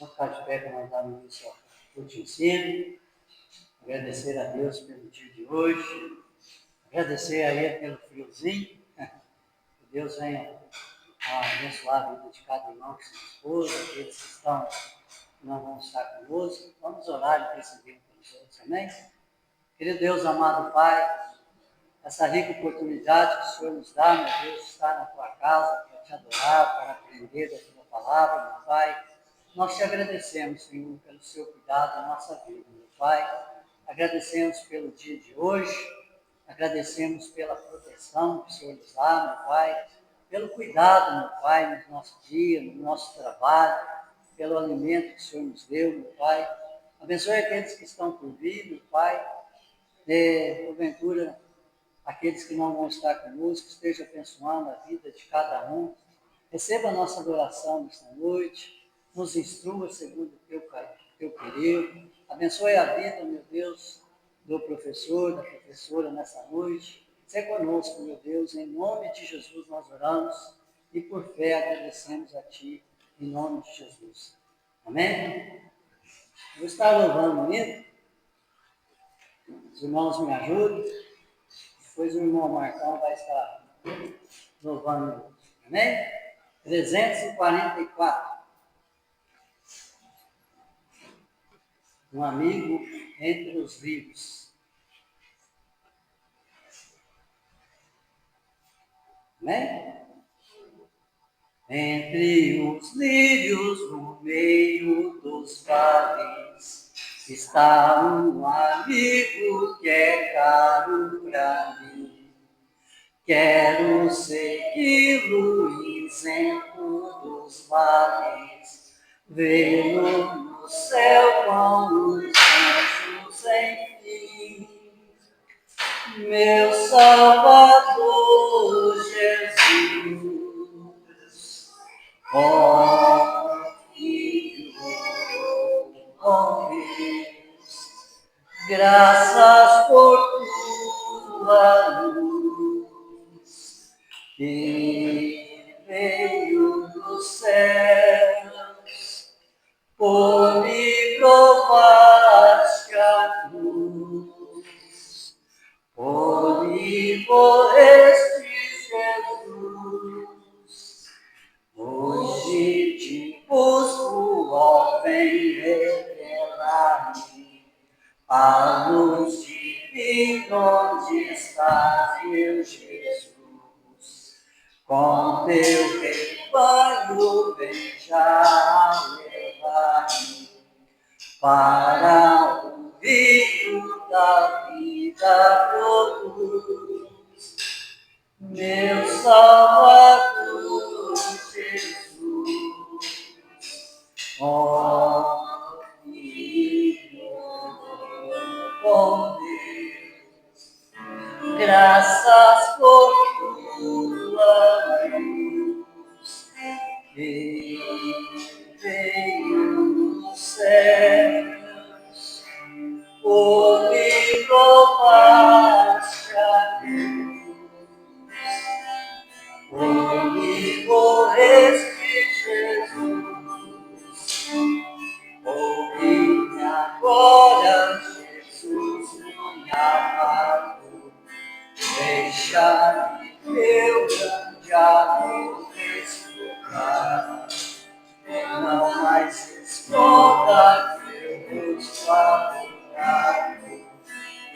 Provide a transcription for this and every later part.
Vamos ficar de pé para nós darmos início ao culto de ensino. Agradecer a Deus pelo dia de hoje. Agradecer a Ele pelo friozinho. Que Deus venha a abençoar a vida de cada irmão que se dispôs, aqueles que não vão estar conosco. Vamos orar e interceder pelos outros, amém? Querido Deus, amado Pai, essa rica oportunidade que o Senhor nos dá, meu Deus, estar na tua casa para te adorar, para aprender da tua palavra, meu Pai. Nós te agradecemos, Senhor, pelo seu cuidado na nossa vida, meu Pai. Agradecemos pelo dia de hoje, agradecemos pela proteção que o Senhor nos dá, meu Pai, pelo cuidado, meu Pai, no nosso dia, no nosso trabalho, pelo alimento que o Senhor nos deu, meu Pai. Abençoe aqueles que estão por vir, meu Pai, porventura, aqueles que não vão estar conosco, esteja abençoando a vida de cada um. Receba a nossa adoração nesta noite, nos instrua segundo o teu querer. Abençoe a vida, meu Deus, do professor, da professora nessa noite. Seja conosco, meu Deus, em nome de Jesus nós oramos e por fé agradecemos a Ti, em nome de Jesus. Amém? Vou estar louvando ainda. Os irmãos me ajudem. Depois o irmão Marcão vai estar louvando. Amém? 344. Um amigo entre os vivos. Amém? Entre os lírios, no meio dos vales, está um amigo que é caro para mim. Quero segui-lo isento dos vales, vê-lo no céu com os anjos enfim. Meu Salvador Jesus, ó Filho, ó Deus, graças por tua luz, que veio dos céus, por me provaste a cruz, por me morreste, Jesus. Hoje te busco, ó, vem revelar-me a luz divina onde estás, meu Jesus. Com teu rebanho vem já levar-me para o rio da vida produz. Meu Salvador Jesus, ó Filho, ó Deus, graças por tua luz, que veio dos céus, por me provaste a Deus, por me morreste, Jesus, ouve-me agora, Jesus, me amado, deixa-me teu grande amor explicar, não mais esconda teu rosto adorado,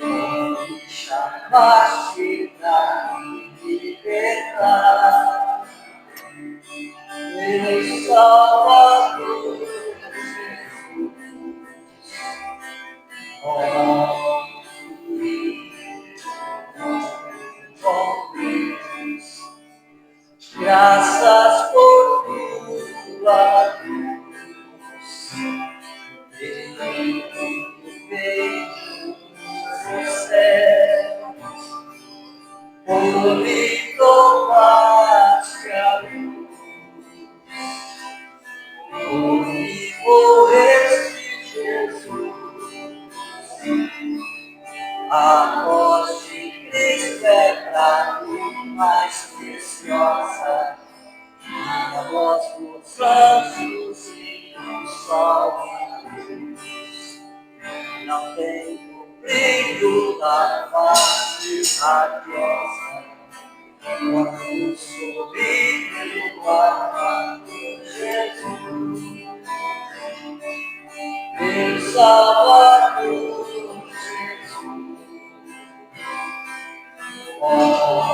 me chamaste pra me libertar, meu Salvador Jesus, ó Deus, graças por tua luz, que veio dos céus, por me tomaste a luz, por me morreste, Jesus. A voz de Cristo é pra mim mais preciosa, a voz dos anjos e dos só não tem o brilho da face radiosa quando sorri pelo amado Jesus, meu Salvador Jesus. Oh,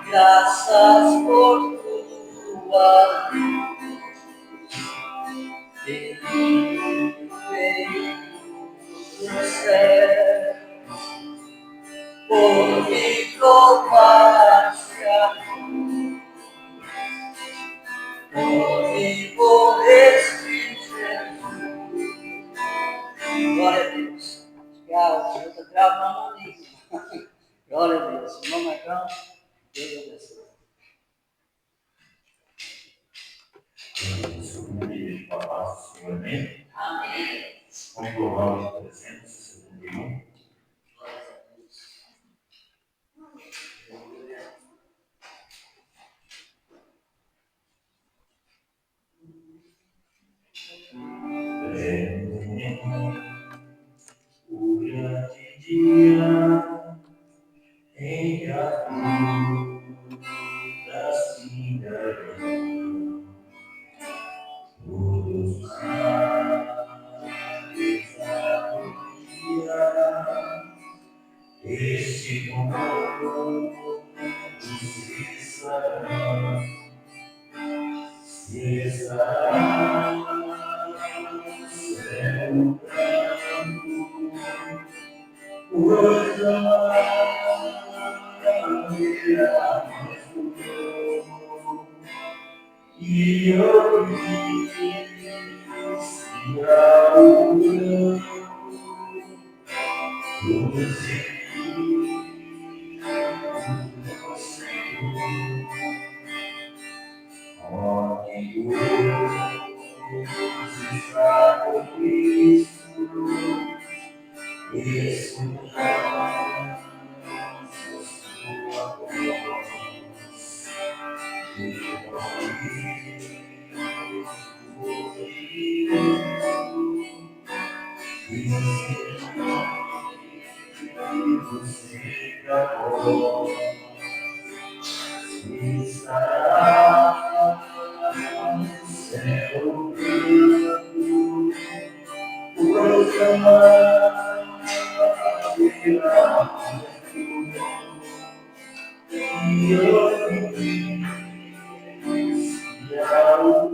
graças por tua Ele veio do céu, por me provaste a cruz, por me morreste, Jesus. Glória a Deus. Obrigado, eu estou gravando ali. Glória a Deus. Irmão Marcão, Deus abençoe. Amém. Vamos louvar os 361. O grande dia em que a vida se derramou, todos os males anunciam, este mundo cessará, cessará o céu branco, pois e eu disse ao mundo, ó que Deus está com Cristo, escutamos sua voz, você acabou, estará no céu branco, pois amar e ouvir ao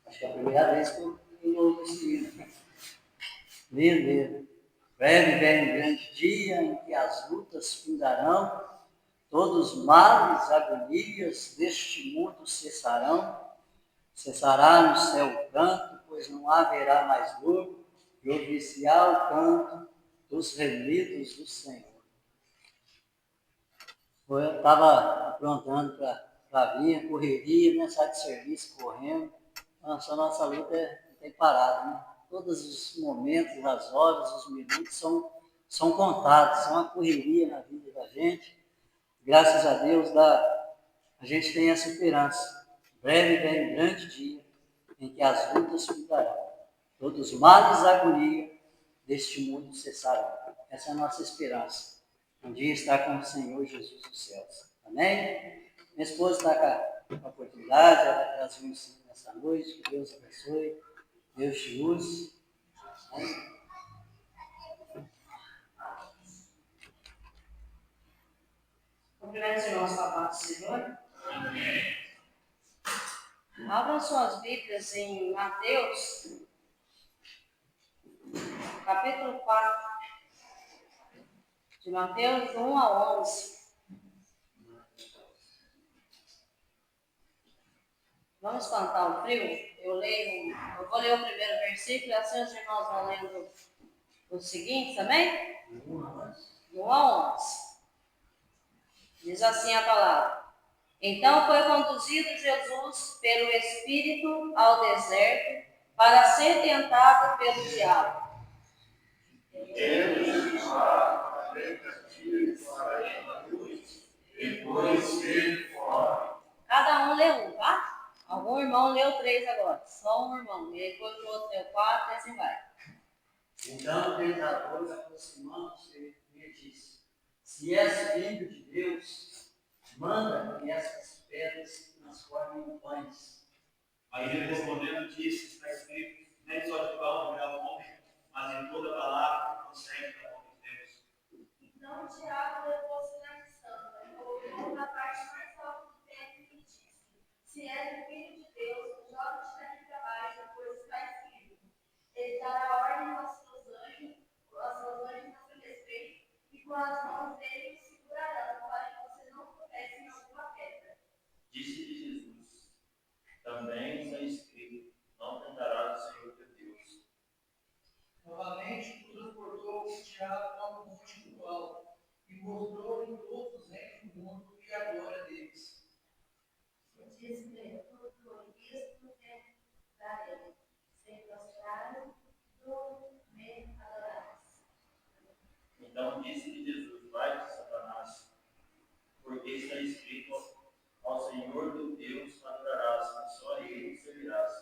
Acho que é a primeira vez que eu louvo esse livro. Lindo. Breve vem um grande dia em que as lutas findarão, todos os males, agonias deste mundo cessarão. Cessará no céu o canto, pois não haverá mais dor, e ouvir-se-á o canto dos remidos do Senhor. Eu estava aprontando para vir, correria, né? Sai de serviço, correndo. Só nossa luta não tem parado, né? Todos os momentos, as horas, os minutos são contados, são uma correria na vida da gente. Graças a Deus a gente tem essa esperança. Breve vem um grande dia em que as lutas mudarão, todos os males e agonia deste mundo cessarão. Essa é a nossa esperança. Um dia estar com o Senhor Jesus nos céus. Amém? Minha esposa está com a oportunidade, ela vai trazer um ensino nessa noite. Que Deus abençoe, Deus te use. Amém? Cumprimento os irmãos com a paz do Senhor. Abram suas Bíblias em Mateus, capítulo 4, de Mateus 1 a 11. Vamos espantar o frio? Eu vou ler o primeiro versículo e assim os irmãos vão lendo o seguinte também? Do 1 a 11. Diz assim a palavra. Então foi conduzido Jesus pelo Espírito ao deserto para ser tentado pelo diabo. Deus lá 40 dias para luz, depois veio fora. Cada um lê um, tá? Algum irmão leu 3 agora, só um irmão. E depois o outro leu 4 e assim vai. Então, o tentador, aproximando-se, lhe disse: Se és filho de Deus, manda que estas pedras se transformem em pães. Mas ele respondendo disse: Está escrito, nem só de pão viverá o homem, mas em toda palavra que procede da boca de Deus. Então o diabo levou-se na santa e colocou na parte mais alta do templo e disse: Se és o filho de Deus, joga-te daqui para baixo, pois está escrito: Ele dará ordem aos seus anjos a seu respeito, e com as mãos dele o segurarão, para que você não tropece em alguma pedra. Disse-lhe Jesus: Também está escrito: Não tentarás o Senhor teu Deus. Novamente, transportou o diabo ao monte do alto e mostrou-lhe todos os reinos do mundo e a glória deles. Disse-lhe: tudo isto te darei, sem prostrar, tu me adorarás. Então disse-lhe Jesus: Vai-te, Satanás, porque está escrito: Ao Senhor teu Deus adorarás, e só a ele servirás.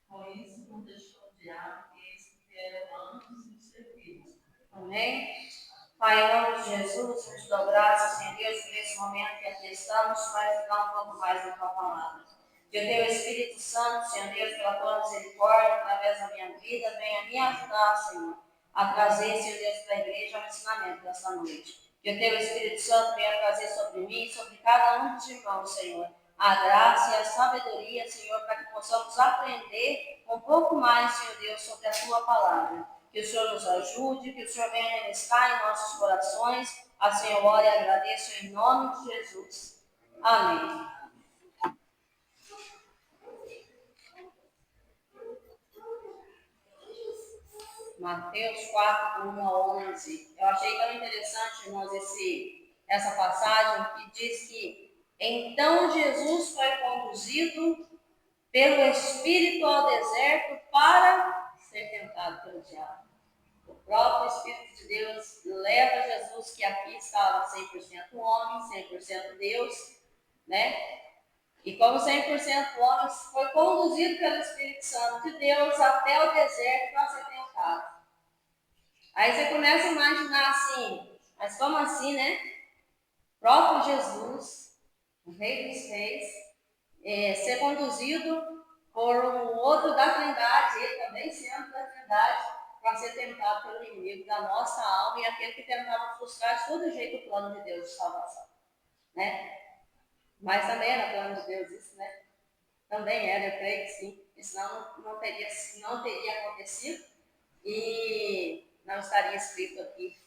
Com isso, não deixou o diabo que eles que eram anjos e servidos. Amém? Pai, em nome de Jesus, nos dou graças, Senhor Deus, por esse momento que aqui estamos, para ficar um pouco mais da tua palavra. Que o teu Espírito Santo, Senhor Deus, pela tua misericórdia, através da minha vida, venha me ajudar, Senhor, a trazer, Senhor Deus, para a igreja o ensinamento dessa noite. Que o teu Espírito Santo venha trazer sobre mim, sobre cada um dos irmãos, Senhor, a graça e a sabedoria, Senhor, para que possamos aprender um pouco mais, Senhor Deus, sobre a tua palavra. Que o Senhor nos ajude, que o Senhor venha ministrar em nossos corações. Assim eu oro e agradeço em nome de Jesus. Amém. Mateus 4, 1 a 11. Eu achei tão interessante, irmãos, essa passagem que diz que então Jesus foi conduzido pelo Espírito ao deserto para ser tentado pelo diabo. O próprio Espírito de Deus leva Jesus, que aqui estava 100% homem, 100% Deus, né? E como 100% homem, foi conduzido pelo Espírito Santo de Deus até o deserto para ser tentado. Aí você começa a imaginar assim, mas como assim, né? O próprio Jesus, o Rei dos Reis, ser conduzido por um outro da Trindade, ele também sendo da Trindade, para ser tentado pelo inimigo da nossa alma e aquele que tentava frustrar de todo jeito o plano de Deus de salvação, né? Mas também era plano de Deus isso, né? Também era, eu creio que sim, senão não teria acontecido e não estaria escrito aqui,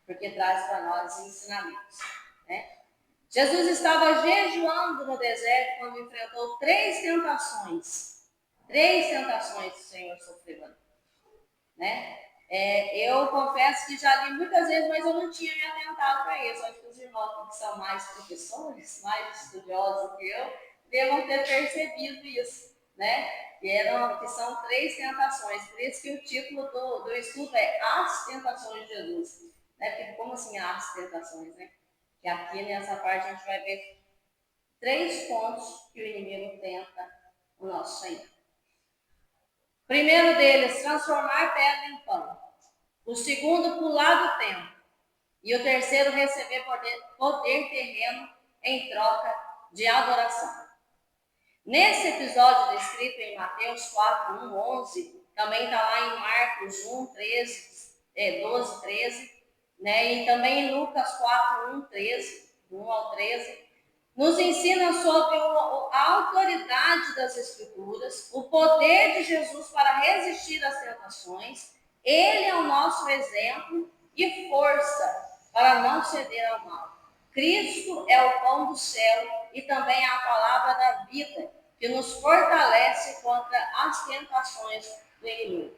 porque traz para nós ensinamentos, né? Jesus estava jejuando no deserto quando enfrentou 3 tentações. 3 tentações o Senhor sofreu, né? Eu confesso que já li muitas vezes, mas eu não tinha me atentado para isso. Acho que os irmãos que são mais professores, mais estudiosos que eu, devam ter percebido isso, né? Que são 3 tentações. Por isso que o título do estudo é As Tentações de Jesus. Né? Porque como assim as tentações, né? Que aqui nessa parte a gente vai ver 3 pontos que o inimigo tenta o nosso Senhor. O primeiro deles, transformar pedra em pão. O segundo, pular do templo. E o terceiro, receber poder terreno em troca de adoração. Nesse episódio descrito em Mateus 4, 1, 11, também está lá em Marcos 1, 12, 13, né? E também em Lucas 4, 1, 13, 1 ao 13, nos ensina sobre a autoridade das Escrituras, o poder de Jesus para resistir às tentações. Ele é o nosso exemplo e força para não ceder ao mal. Cristo é o pão do céu e também a palavra da vida, que nos fortalece contra as tentações do inimigo.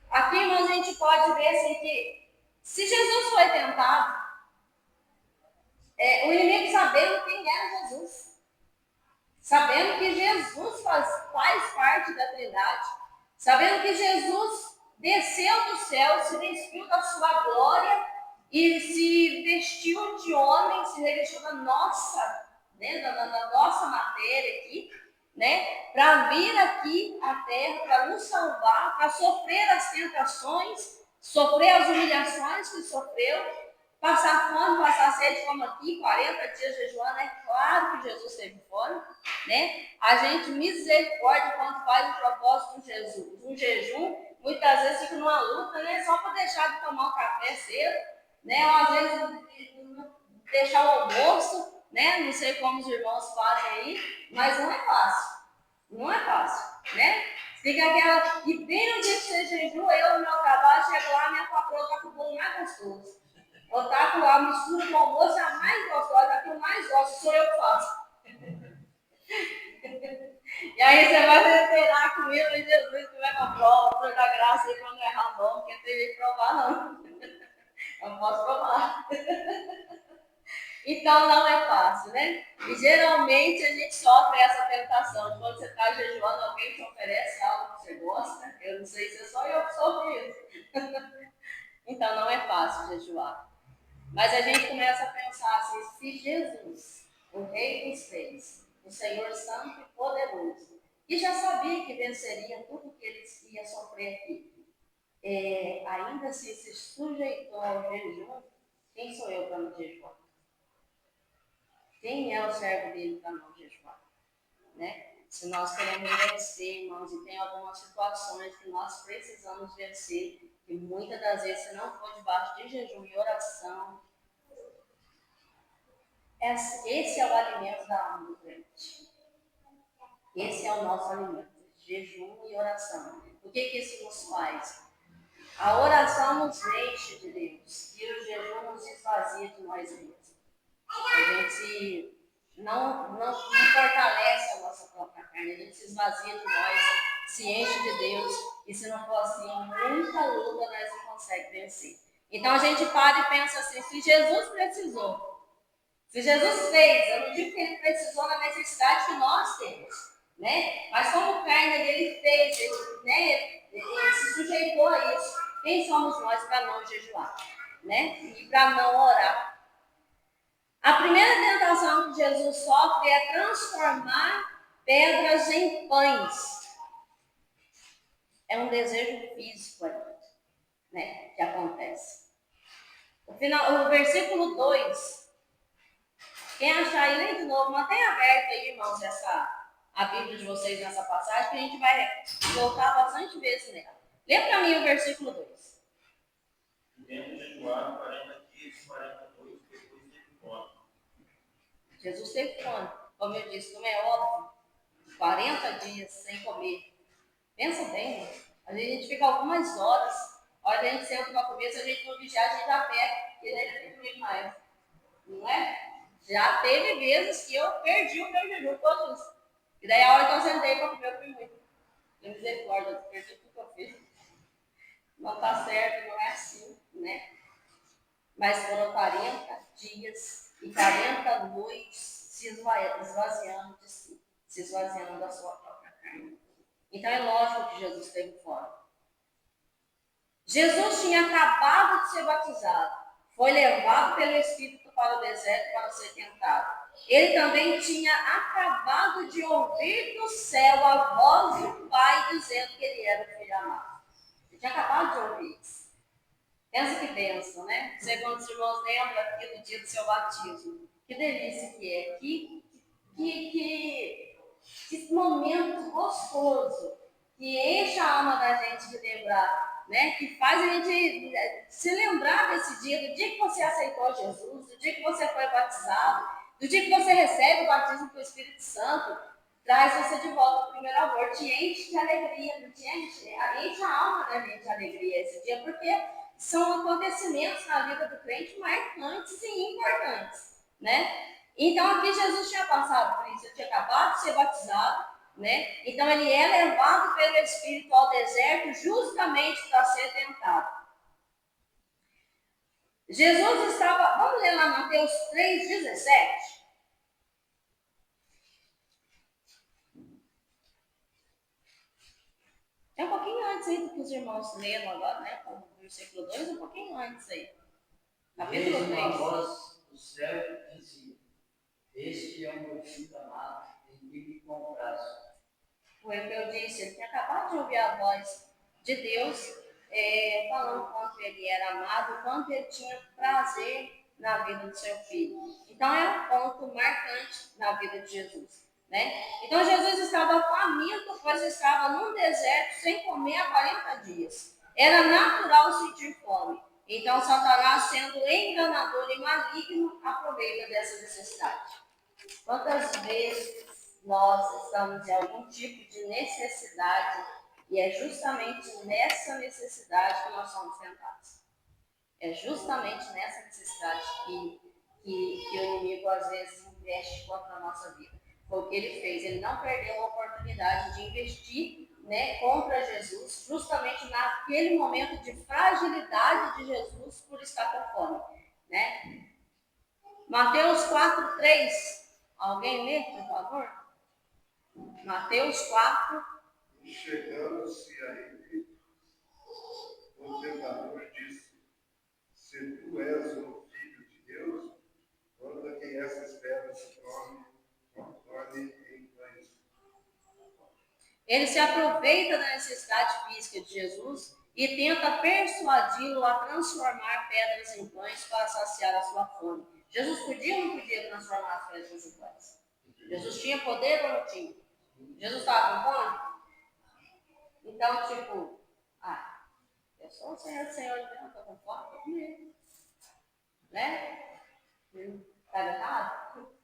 Aqui, irmãos, a gente pode ver assim, que se Jesus foi tentado, o inimigo sabendo quem era Jesus, sabendo que Jesus faz parte da Trindade, sabendo que Jesus desceu do céu, se despiu da sua glória e se vestiu de homem, se revestiu da nossa, né, da nossa matéria aqui, né, para vir aqui à terra, para nos salvar, para sofrer as tentações, sofrer as humilhações que sofreu, passar fome, passar sede, como aqui, 40 dias jejuando, é claro que Jesus esteve fora, né? A gente, misericórdia, quando faz o propósito de Jesus, um jejum, muitas vezes fica numa luta, né? Só para deixar de tomar um café cedo, né? Ou às vezes deixar o almoço, né? Não sei como os irmãos fazem aí, mas não é fácil. Não é fácil, né? Fica aquela. E bem no dia que você jejua, eu no meu trabalho, chego lá, minha patroa tá com o bolo mais gostoso. Eu tá com a mistura do almoço, a mais gostosa, a que eu mais gosto, sou eu que faço. E aí você vai esperar a comida de Jesus que vai pra prova, por da graça aí pra não errar não, porque tem que provar não. Eu não posso provar. Então não é fácil, né? E geralmente a gente sofre essa tentação. Quando você está jejuando, alguém te oferece algo que você gosta. Eu não sei se é só eu que sofro isso. Então não é fácil jejuar. Mas a gente começa a pensar assim, se Jesus, o Rei dos Reis, o Senhor Santo e Poderoso, que já sabia que venceria tudo que ele ia sofrer aqui, ainda assim se sujeitou ao jejum, quem sou eu para não jejuar? Quem é o servo dele para não jejuar? Né? Se nós queremos vencer, irmãos, e tem algumas situações que nós precisamos vencer, e muitas das vezes, se não for debaixo de jejum e oração, esse é o alimento da alma do crente. Esse é o nosso alimento, jejum e oração. O que isso nos faz? A oração nos enche de Deus e o jejum nos esvazia de nós mesmos. A gente não fortalece a nossa própria carne, a gente se esvazia de nós, se enche de Deus, e se não for assim, muita luta nós não conseguimos vencer. Então a gente para e pensa assim, se Jesus precisou, se Jesus fez, eu não digo que ele precisou na necessidade que nós temos, né? Mas como carne ele fez, ele se sujeitou a isso, quem somos nós para não jejuar, né? E para não orar? A primeira tentação que Jesus sofre é transformar pedras em pães. É um desejo físico, né, que acontece. O versículo 2, quem achar aí, lê de novo, mantenha aberta aí, irmãos, a Bíblia de vocês nessa passagem, que a gente vai voltar bastante vezes nela. Lê para mim o versículo 2. Devendo jejuar 40 dias, 40 noites, depois teve fome. Jesus teve fome, como eu disse, não é óbvio, 40 dias sem comer. Pensa bem, né? Às vezes a gente fica algumas horas, a hora que a gente senta para comer, se a gente não vigiar, a gente já pega, porque daí não tem comido mais. Não é? Já teve vezes que eu perdi o meu jejum todos. E daí a hora que eu sentei para comer, eu fui muito. Misericórdia, eu perdi tudo que eu fiz. Não está certo, não é assim, né? Mas foram 40 dias e 40 noites se esvaziando de si, se esvaziando da sua própria carne. Então é lógico que Jesus teve fome. Jesus tinha acabado de ser batizado, foi levado pelo Espírito para o deserto para ser tentado. Ele também tinha acabado de ouvir do céu a voz do Pai dizendo que ele era o filho amado. Ele tinha acabado de ouvir isso. Pensa que bênção, né? Segundo os irmãos lembram aqui do dia do seu batismo. Que delícia que é. Que momento gostoso. Que enche a alma da gente de lembrar, né? Que faz a gente se lembrar desse dia, do dia que você aceitou Jesus, do dia que você foi batizado, do dia que você recebe o batismo do Espírito Santo, traz você de volta ao primeiro amor, te enche de alegria, enche a alma da gente de alegria esse dia, porque são acontecimentos na vida do crente marcantes e importantes, né? Então aqui Jesus tinha passado por isso, ele tinha acabado de ser batizado, né? Então ele é levado pelo Espírito ao deserto justamente para ser tentado. Jesus estava, vamos ler lá Mateus 3,17. É um pouquinho antes aí do que os irmãos leram agora, né? O versículo 2, um pouquinho antes aí. Capítulo Eis uma 3. voz do céu que dizia: Este é o meu filho amado, em quem me comprazo. Foi o que eu disse, ele tinha acabado de ouvir a voz de Deus, falando quanto ele era amado, quanto ele tinha prazer na vida do seu filho. Então é um ponto marcante na vida de Jesus. Né? Então Jesus estava faminto, pois estava num deserto sem comer há 40 dias. Era natural sentir fome. Então Satanás, sendo enganador e maligno, aproveita dessa necessidade. Quantas vezes nós estamos em algum tipo de necessidade e é justamente nessa necessidade que nós somos tentados. É justamente nessa necessidade que o inimigo às vezes investe contra a nossa vida. Foi o que ele fez. Ele não perdeu a oportunidade de investir, né, contra Jesus, justamente naquele momento de fragilidade de Jesus por estar com fome. Né? Mateus 4,3. Alguém lê, por favor? Mateus 4. E chegando-se a ele, o tentador disse: Se tu és o Filho de Deus, manda que essas pedras se tornem em pães. Ele se aproveita da necessidade física de Jesus e tenta persuadi-lo a transformar pedras em pães para saciar a sua fome. Jesus podia ou não podia transformar as pedras em pães? Jesus tinha poder ou não tinha? Jesus estava com fome? Então, tipo, eu sou o Senhor, eu estou com fome, vou comer. Né? Está errado?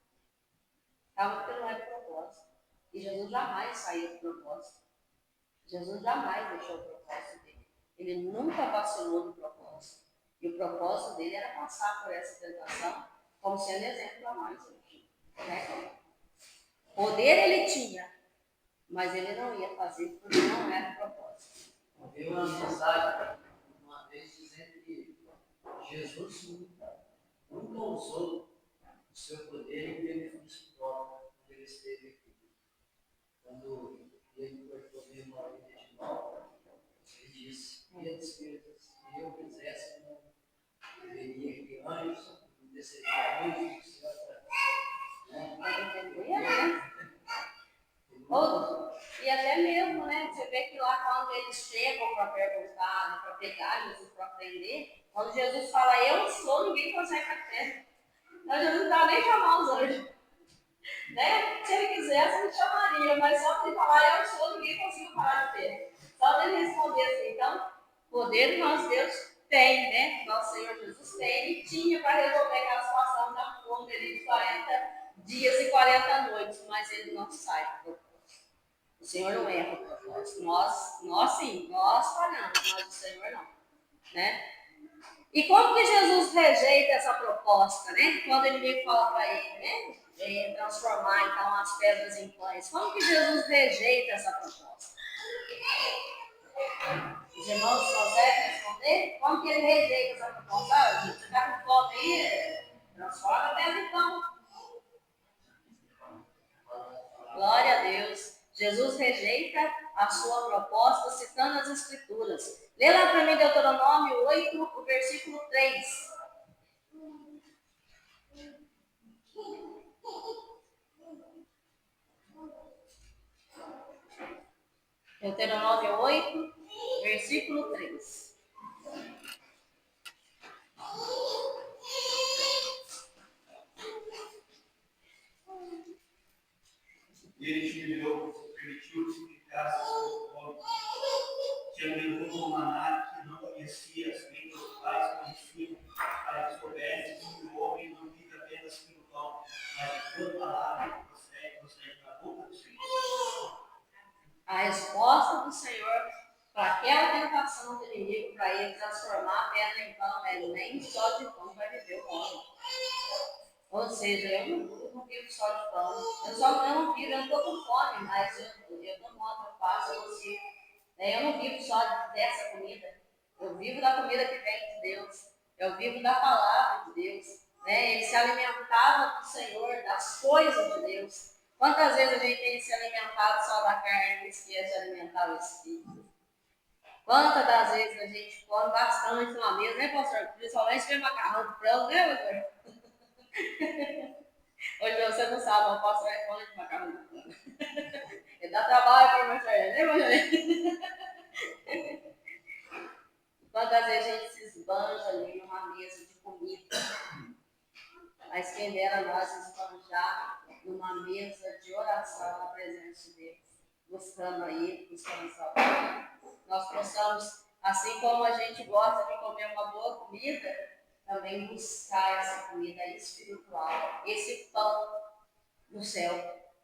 Calma que não é propósito. E Jesus jamais saiu do propósito. Jesus jamais deixou o propósito dele. Ele nunca vacilou no propósito. E o propósito dele era passar por essa tentação como sendo exemplo para nós hoje. Né? Poder ele tinha, mas ele não ia fazer porque não era o propósito. Eu vi uma mensagem uma vez dizendo que Jesus nunca usou o seu poder em benefício próprio quando ele esteve aqui. Quando ele foi comer uma vida de mal, ele disse: se eu quisesse, não deveria que anjos, não desceria anjos do céu E até mesmo, né? Você vê que lá quando eles chegam para perguntar, né, para pegar Jesus, para aprender, quando Jesus fala, eu sou, ninguém consegue fazer. Então Jesus não estava nem chamando os anjos. Né? Se ele quisesse, ele chamaria, mas só de falar, eu sou, ninguém conseguiu parar de ter. Só dele responder assim, então, poder do nosso Deus tem, né? Nosso Senhor Jesus tem e tinha para resolver aquela situação da fome ali de 40 dias e 40 noites, mas ele não sai do propósito. O Senhor não erra o propósito. Nós sim, nós falhamos, mas o Senhor não. Né? E como que Jesus rejeita essa proposta, né? Quando ele veio falar para ele, né? Transformar então as pedras em pães. Como que Jesus rejeita essa proposta? Os irmãos conseguem responder? Como que ele rejeita essa proposta? Você está com fome aí? Transforma a pedra em pão. Glória a Deus. Jesus rejeita a sua proposta citando as Escrituras. Lê lá para mim Deuteronômio 8, o versículo 3. Deuteronômio 8, versículo 3. Ele te permitiu que ficasse sobre fome. Te alimentou com maná que não conhecias, nem teus pais conheciam, para que soubesses que o homem não vive apenas pelo pão, mas de toda palavra que procede da boca do Senhor. A resposta do Senhor para aquela tentação do inimigo, para ele transformar a pedra em pão, é nem só de pão vai viver o homem. Ou seja, eu não vivo só de pão. Eu não vivo, eu não estou com fome, mas eu não modo, eu faço, eu consigo. Eu não vivo só dessa comida. Eu vivo da comida que vem de Deus. Eu vivo da palavra de Deus. Ele se alimentava do Senhor, das coisas de Deus. Quantas vezes a gente tem se alimentado só da carne e esquece de alimentar o Espírito? Quantas das vezes a gente come bastante numa mesa, né, pastor? Principalmente ver macarrão de frango, né, pastor? Hoje você não sabe, eu posso responder de macarrão de frango. Ele dá trabalho para o pastor, né, pastor? Quantas vezes a gente se esbanja ali numa mesa de comida, mas quem dera nós esbanjar numa mesa de oração na presença de Deus, buscando aí, buscando salvação. Nós possamos, assim como a gente gosta de comer uma boa comida, também buscar essa comida espiritual, esse pão do céu,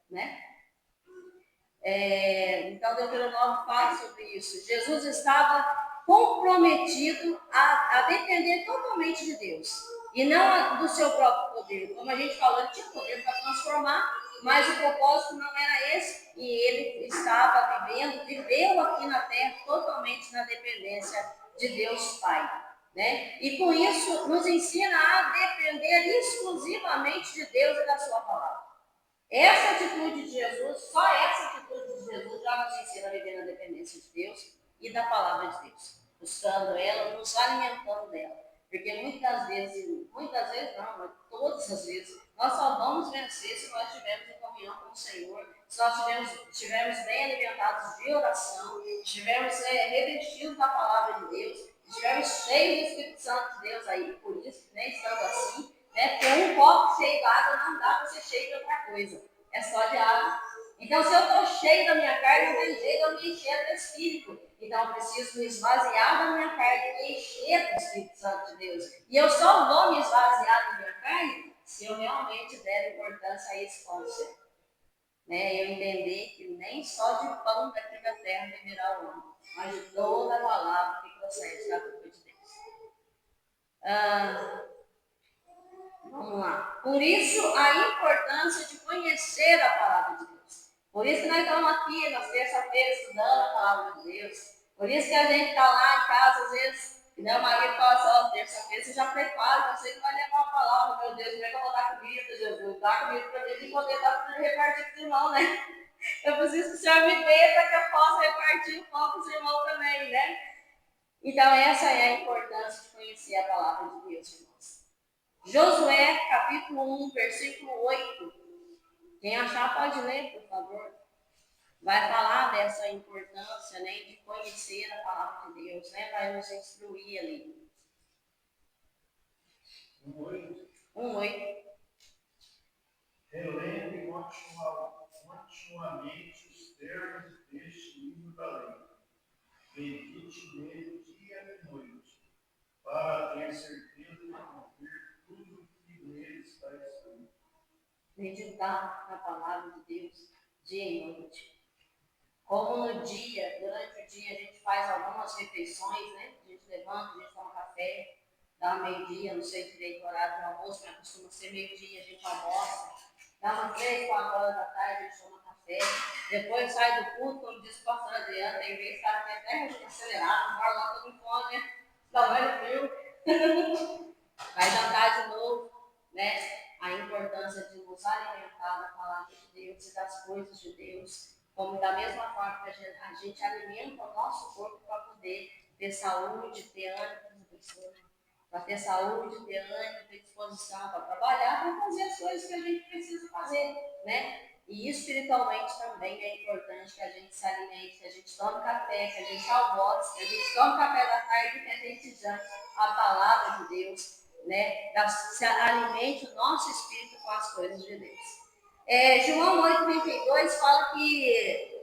né? Então, Deuteronômio fala sobre isso. Jesus estava comprometido a depender totalmente de Deus e não do seu próprio poder. Como a gente falou, ele tinha poder para transformar, mas o propósito não era esse e ele estava viveu aqui na terra totalmente na dependência de Deus Pai. Né? E com isso nos ensina a depender exclusivamente de Deus e da sua palavra. Essa atitude de Jesus, só essa atitude de Jesus já nos ensina a viver na dependência de Deus e da palavra de Deus, buscando ela, nos alimentando dela. Porque muitas vezes não, mas todas as vezes, nós só vamos vencer se nós estivermos em comunhão com o Senhor, se nós estivermos bem alimentados de oração, estivermos revestidos da palavra de Deus, estivermos cheios do Espírito Santo de Deus aí, por isso, né, estando assim, né, com um copo cheio de água não dá para ser cheio de outra coisa, é só de água. Então, se eu estou cheio da minha carne, não tem jeito de eu me encher do Espírito. Então, eu preciso me esvaziar da minha carne e me encher do Espírito Santo de Deus. E eu só vou me esvaziar da minha carne se eu realmente der importância a esse conceito. Né? Eu entender que nem só de pão daqui da terra viverá o homem, mas de toda a palavra que procede da boca de Deus. Vamos lá. Por isso, a importância de conhecer a palavra de Deus. Por isso que nós estamos aqui nas terça-feiras estudando a palavra de Deus. Por isso que a gente está lá em casa, às vezes, e meu marido fala assim, terça-feira você já prepara, você que vai levar a palavra, meu Deus, como é que eu vou dar comida, Jesus? Dá comida para mim e poder dar para repartir com os irmãos, né? Eu preciso que o Senhor me dê para que eu possa repartir o pão com os irmãos também, né? Então, essa é a importância de conhecer a palavra de Deus, irmãos. Josué, capítulo 1, versículo 8. Quem achar pode ler, por favor. Vai falar dessa importância, né, de conhecer a palavra de Deus, né, vai nos instruir ali. 1:8. Relembre continuamente os termos deste livro da lei. Medite nele dia e noite, para ter certeza de cumprir tudo que nele está escrito. Meditar na palavra de Deus dia e noite. Como no dia, durante o dia, a gente faz algumas refeições, né? A gente levanta, a gente toma café, dá meio-dia, não sei direito o horário do almoço, mas costuma ser meio-dia, a gente almoça. Dá umas 3, 4 horas da tarde, a gente toma café. Depois sai do culto, como disse o pastor Adriano, tem vezes que o cara tem até acelerado, não vai lá todo com fome, né? Dá mais frio. Vai jantar de novo, né? A importância de nos alimentar da palavra de Deus e das coisas de Deus. Como da mesma forma que a gente alimenta o nosso corpo para poder ter saúde, ter ânimo, professor. para ter saúde, ter ânimo, ter disposição para trabalhar, para fazer as coisas que a gente precisa fazer, né? E espiritualmente também é importante que a gente se alimente, que a gente tome café, que a gente almoce, que a gente tome café da tarde, que a gente jante a palavra de Deus, né? Se alimente o nosso espírito com as coisas de Deus. João 8,32 fala que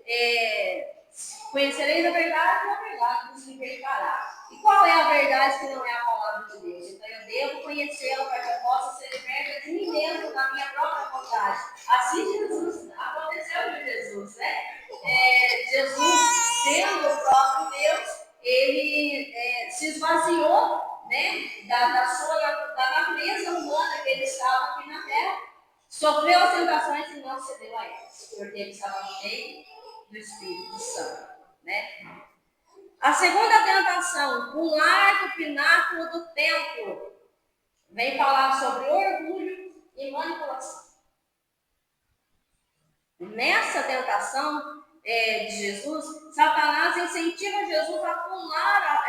conhecereis a verdade vos libertará. E qual é a verdade que não é a palavra de Deus? Então eu devo conhecê-la para que eu possa ser liberta de mim mesmo, da minha própria vontade. Assim Jesus, aconteceu com Jesus, né? Jesus, sendo o próprio Deus, ele se esvaziou, né, da natureza humana que ele estava aqui na terra, sofreu as tentações e não cedeu a elas, porque ele estava cheio do Espírito Santo, né? A segunda tentação, pular do pináculo do templo, vem falar sobre orgulho e manipulação. Nessa tentação de Jesus, Satanás incentiva Jesus a pular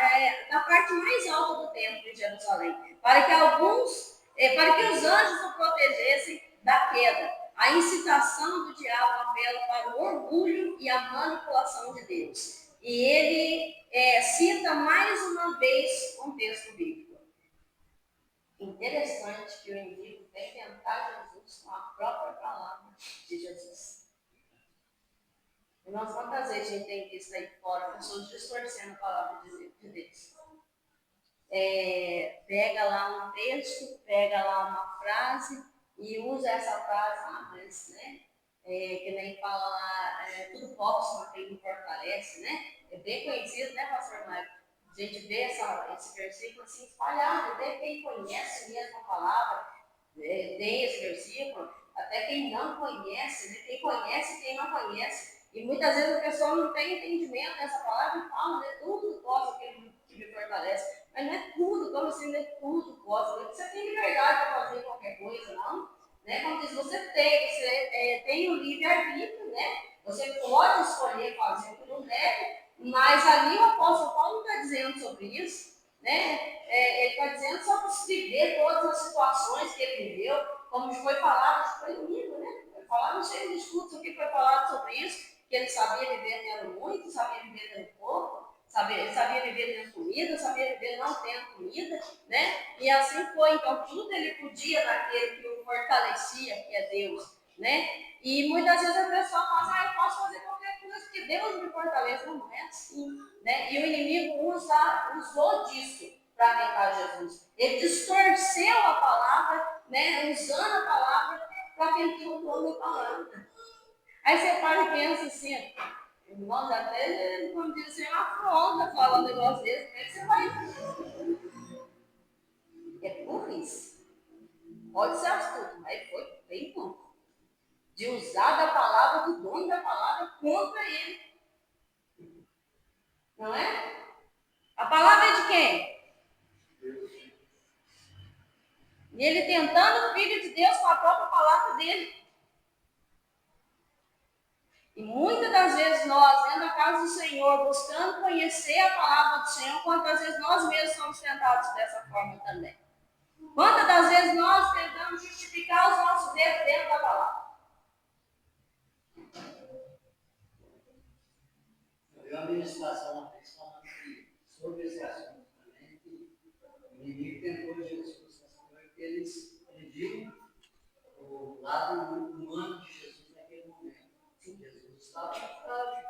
da parte mais alta do templo de Jerusalém, para que os anjos o protegessem da queda. A incitação do diabo apela para o orgulho e a manipulação de Deus. E ele cita mais uma vez um texto bíblico. Interessante que o inimigo vem tentar Jesus com a própria palavra de Jesus. Irmãos, quantas vezes a gente tem visto aí fora pessoas distorcendo a palavra de Deus? Pega lá um texto, pega lá uma frase e usa essa frase, mas, né? Que nem fala lá, tudo posso naquele que me fortalece, né? É bem conhecido, né, pastor Mário? A gente vê esse versículo assim espalhado, até quem conhece mesmo a palavra, tem esse versículo, até quem não conhece, né? Quem conhece e quem não conhece. E muitas vezes a pessoa não tem entendimento dessa palavra e fala, né? Tudo posso aquele que me fortalece. Mas não é tudo, como assim, não é tudo posso. Não é que você tem liberdade para fazer qualquer coisa, não. Né? Como diz, você tem o livre-arbítrio, né? Você pode escolher fazer o que não deve, mas ali o apóstolo Paulo não está dizendo sobre isso, né? Ele está dizendo sobre viver todas as situações que ele viveu, como foi falado, acho que foi no livro, né? Foi falado, não sei nos estudos o que foi falado sobre isso, que ele sabia viver tendo muito, sabia viver tendo pouco, sabia viver tendo comida, sabia viver não tendo comida, né? E assim foi, então tudo ele podia naquele que o fortalecia, que é Deus, né? E muitas vezes a pessoa fala, eu posso fazer qualquer coisa que Deus me fortaleça. Não é assim, né? E o inimigo usou disso para tentar Jesus. Ele distorceu a palavra, né? Usando a palavra para tentar o dono da palavra. Aí você para e pensa assim, irmãos, até, como diz assim, uma afronta falar um negócio desse, como é que você vai? É burrice. Pode ser astuto, mas foi bem bom. De usar da palavra, do dono da palavra, contra ele. Não é? A palavra é de quem? E ele tentando o Filho de Deus com a própria palavra dele. E muitas das vezes nós, dentro da casa do Senhor, buscando conhecer a palavra do Senhor, quantas vezes nós mesmos somos tentados dessa forma também. Quantas das vezes nós tentamos justificar os nossos erros dentro da palavra? Eu vi uma ministração uma vez falando sobre esse assunto também, que o inimigo tentou Jesus porque ele viu o lado humano de Jesus naquele momento. Jesus estava frágil.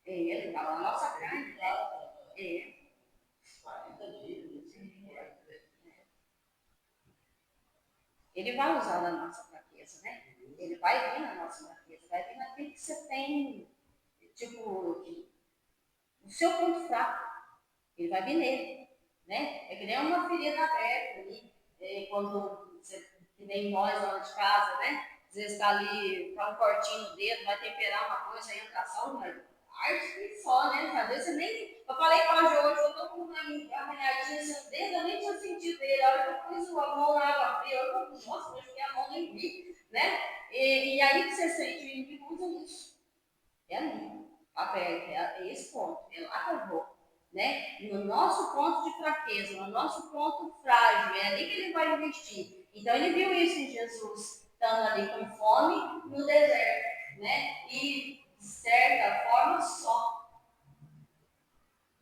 Ele estava na nossa carne. Estava 40 dias. Ele vai usar da nossa fraqueza, né? Ele vai vir na nossa fraqueza, vai vir naquilo que você tem, tipo, o seu ponto fraco. Ele vai vir nele, né? É que nem uma ferida aberta ali, quando você, que nem nós lá de casa, né? Às vezes está ali, tá um cortinho no dedo, vai temperar uma coisa, aí entra sal, mas arte só, né? Às vezes você nem. Eu falei para a Jo hoje, eu tô com uma arranhadinha assim no dedo, eu nem tinha sentido ele. A hora que eu pus a mão na água fria, eu falei, nossa, eu joguei a mão nem vi, né? E aí que você sente, o inimigo usa isso. É ali, aperta, é esse ponto, é lá que eu vou. né? No nosso ponto de fraqueza, no nosso ponto frágil, é ali que ele vai investir. Então ele viu isso em Jesus, estando ali com fome no deserto, né? E de certa forma só,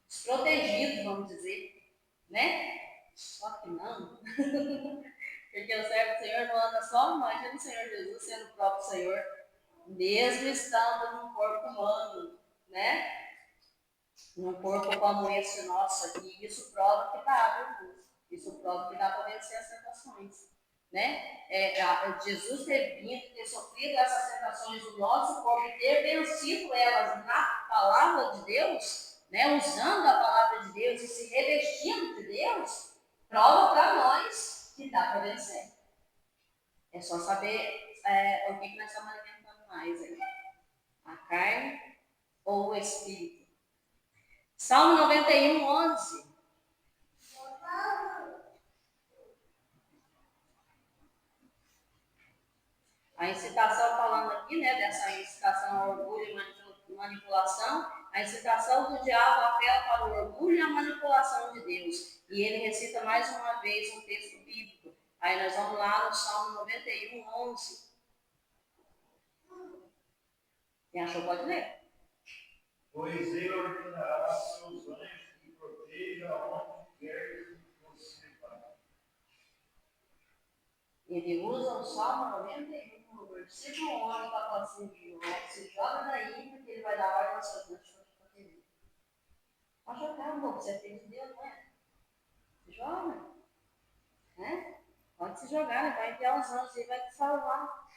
desprotegido, vamos dizer, né? Só que não, porque o servo do Senhor não anda só, imagina o Senhor Jesus sendo o próprio Senhor, mesmo estando num corpo humano, né? Num corpo como esse nosso aqui, isso prova que dá, viu? Isso prova que dá para vencer as tentações, né? Jesus ter vindo, ter sofrido essas tentações do nosso corpo e ter vencido elas na palavra de Deus, né? Usando a palavra de Deus e se revestindo de Deus, prova para nós que dá para vencer. É só saber o que nós estamos alimentando mais aí. A carne ou o espírito. Salmo 91, 11. A incitação, falando aqui, né, dessa incitação ao orgulho e manipulação, a incitação do diabo apela para o orgulho e a manipulação de Deus. E ele recita mais uma vez um texto bíblico. Aí nós vamos lá no Salmo 91, 11. Quem achou pode ler. Pois ele ordenará seus anjos que protejam onde quer que você vá. Ele usa o Salmo 91, no versículo 11, para falar assim, se joga daí, porque ele vai dar ordem aos seus anjos para te proteger. Pode jogar, amor, você é filho de Deus, não é? Se joga. Né? Pode se jogar, ele vai enviar os anjos e vai te salvar.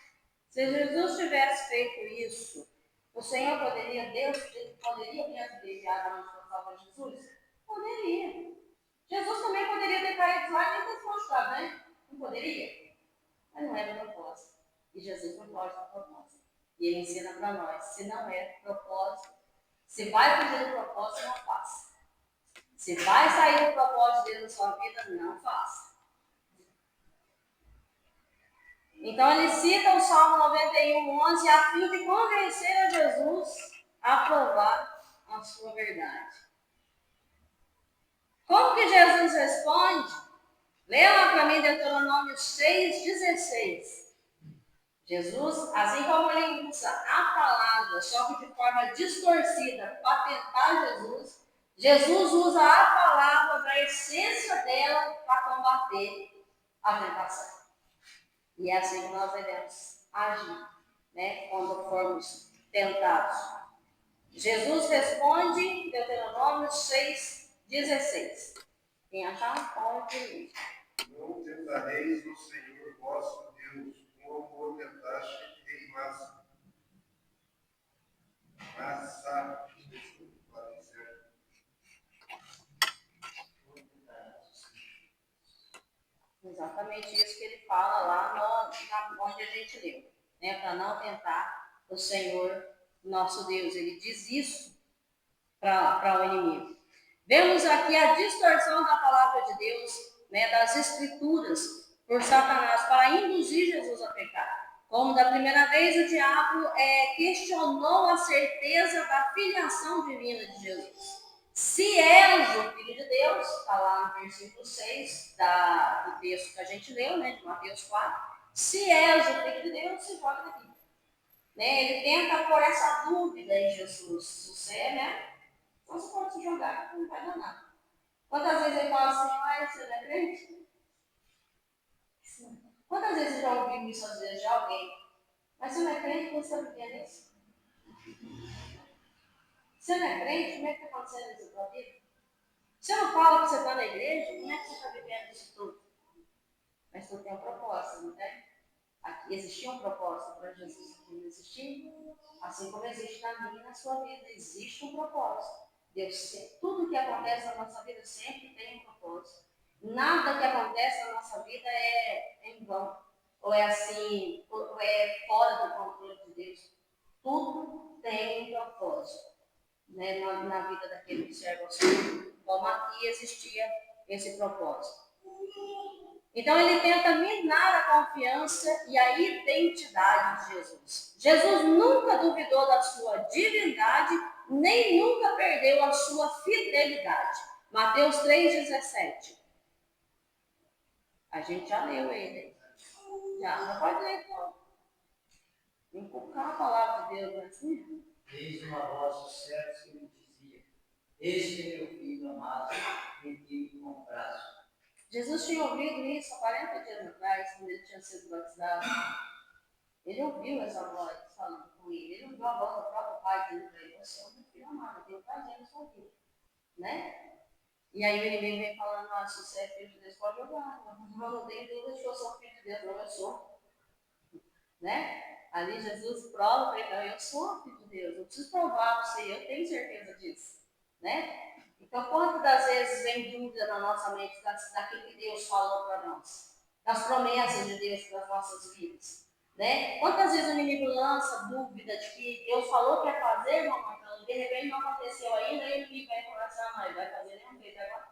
Se Jesus tivesse feito isso, o Senhor poderia, Deus poderia mesmo enviar anjos para salvar Jesus? Poderia. Jesus também poderia ter caído lá e nem ter se mostrado, né? Não poderia. Mas não era propósito. E Jesus não pode dar propósito. E ele ensina para nós, se não é propósito, se vai fugir do propósito, não faça. Se vai sair do propósito de Deus na sua vida, não faça. Então ele cita o Salmo 91, 11, a fim de convencer a Jesus a provar a sua verdade. Como que Jesus responde? Leia lá para mim Deuteronômio 6,16. Jesus, assim como ele usa a palavra, só que de forma distorcida, para tentar Jesus usa a palavra da essência dela para combater a tentação. E é assim que nós devemos agir, né, quando formos tentados. Jesus responde, Deuteronômio 6,16. Quem achar, pode ler. Não tentareis o Senhor vosso Deus, como o tentaste em Massa. Exatamente isso que ele fala lá onde a gente leu, né? Para não tentar o Senhor nosso Deus. Ele diz isso para o inimigo. Vemos aqui a distorção da palavra de Deus, né, das Escrituras, por Satanás, para induzir Jesus a pecar. Como da primeira vez o diabo questionou a certeza da filiação divina de Jesus. Se és o Filho de Deus, está lá no versículo 6 do texto que a gente leu, né, de Mateus 4. Se és o Filho de Deus, se joga daqui. Né, ele tenta pôr essa dúvida em Jesus. Se você é, né? Então você pode se jogar, não vai dar nada. Quantas vezes ele fala assim, você não é crente? Quantas vezes você já ouviu isso às vezes de alguém? Mas você não é crente, como você está vivendo isso? Você não é crente, como é que está acontecendo isso na sua vida? Você não fala que você está na igreja, como é que você está vivendo isso tudo? Mas tudo tem um propósito, não tem? Aqui existia um propósito para Jesus, aqui não existia. Assim como existe na minha e na sua vida, existe um propósito. Deus, tudo que acontece na nossa vida sempre tem um propósito. Nada que acontece na nossa vida é em vão, ou é assim, ou é fora do controle de Deus. Tudo tem um propósito, né, na vida daquele que serve ao Senhor. Como aqui existia esse propósito. Então ele tenta minar a confiança e a identidade de Jesus. Jesus nunca duvidou da sua divindade nem nunca perdeu a sua fidelidade. Mateus 3,17. A gente já leu ele. Já pode ler então. Inculcar a palavra de Deus, não é assim? Eis uma voz dos céus que me dizia: Este é meu filho amado, em quem me comprazo. Jesus tinha ouvido isso há 40 dias atrás, quando ele tinha sido batizado. Ele ouviu essa voz falando com ele. Ele ouviu a voz do próprio pai dizendo para ele: Você é o meu filho amado, Deus está dizendo sua vida. Né? E aí o inimigo vem falando: Se você é filho de Deus, pode jogar. Eu não tenho dúvida de que eu sou filho de Deus, não, eu sou. Né? Ali Jesus prova para ele: Não, eu sou filho de Deus. Eu preciso provar para você, eu tenho certeza disso. Né? Então, quantas das vezes vem dúvida na nossa mente daquilo que Deus falou para nós? Das promessas de Deus para as nossas vidas? Né? Quantas vezes o inimigo lança dúvida de que Deus falou que ia fazer, mamãe, então de repente não aconteceu ainda, e o inimigo vai conversar, mas vai fazer nenhum jeito agora.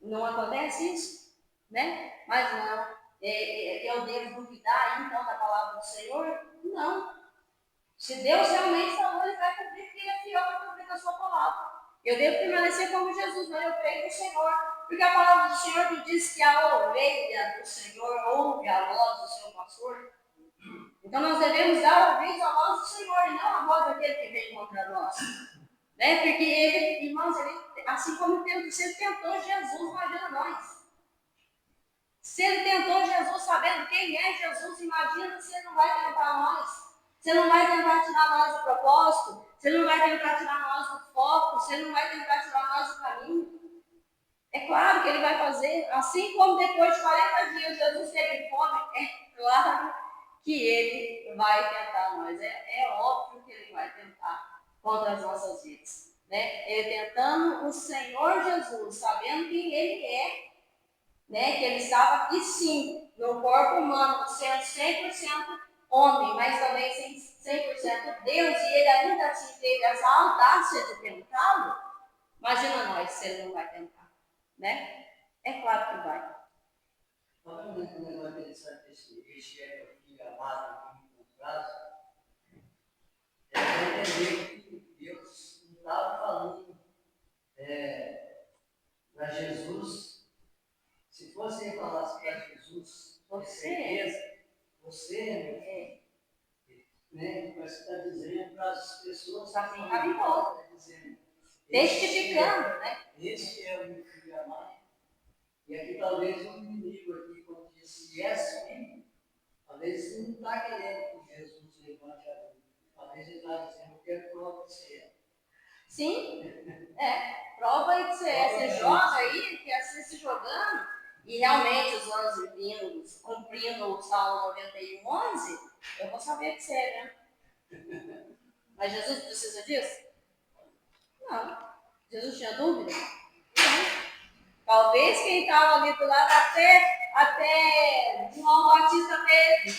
Não acontece isso? Né? Mas não. Eu devo duvidar então da palavra do Senhor? Não. Se Deus realmente falou, ele vai cumprir, porque ele é fiel para cumprir a sua palavra. Eu devo permanecer como Jesus, mas eu creio no Senhor. Porque a palavra do Senhor me diz que a ovelha do Senhor ouve a voz do seu pastor. Então nós devemos dar ouvidos à voz do Senhor e não à voz daquele que vem contra nós. Né? Porque ele, irmãos, assim como você tentou Jesus, imagina nós. Se ele tentou Jesus sabendo quem é Jesus, imagina se ele não vai tentar nós. Você não vai tentar tirar nós do propósito, você não vai tentar tirar nós do foco, você não vai tentar tirar nós do caminho. É claro que ele vai fazer, assim como depois de 40 dias Jesus teve fome, é claro que ele vai tentar nós. É óbvio que ele vai tentar contra as nossas vidas. Né? Ele tentando o Senhor Jesus, sabendo quem ele é, né? Que ele estava aqui sim, no corpo humano, sendo 100% homem, mas também 100% Deus, e ele ainda assim teve essa audácia de tentá-lo. Imagina nós se ele não vai tentar, né? É claro que vai. Falando um negócio interessante, este é meu filho amado, que me comprazo, é entender que Deus não estava falando para Jesus. Se fosse ele falasse para Jesus, com certeza, você é meu filho. Né? Mas você está dizendo para as pessoas que estão em volta, está dizendo, testificando, né? Este é o meu filho amado. E aqui talvez um inimigo aqui, quando disse assim, talvez ele não está querendo que Jesus levante a dúvida. Talvez ele está dizendo, eu quero prova que você é. Sim, prova aí que você é. Você joga aí, que é você se jogando, e realmente os anos vindos, cumprindo o Salmo 91:11, eu vou saber que você é, né? Mas Jesus precisa disso? Não. Jesus tinha dúvida? Não. Talvez quem estava ali do lado até João Batista teve,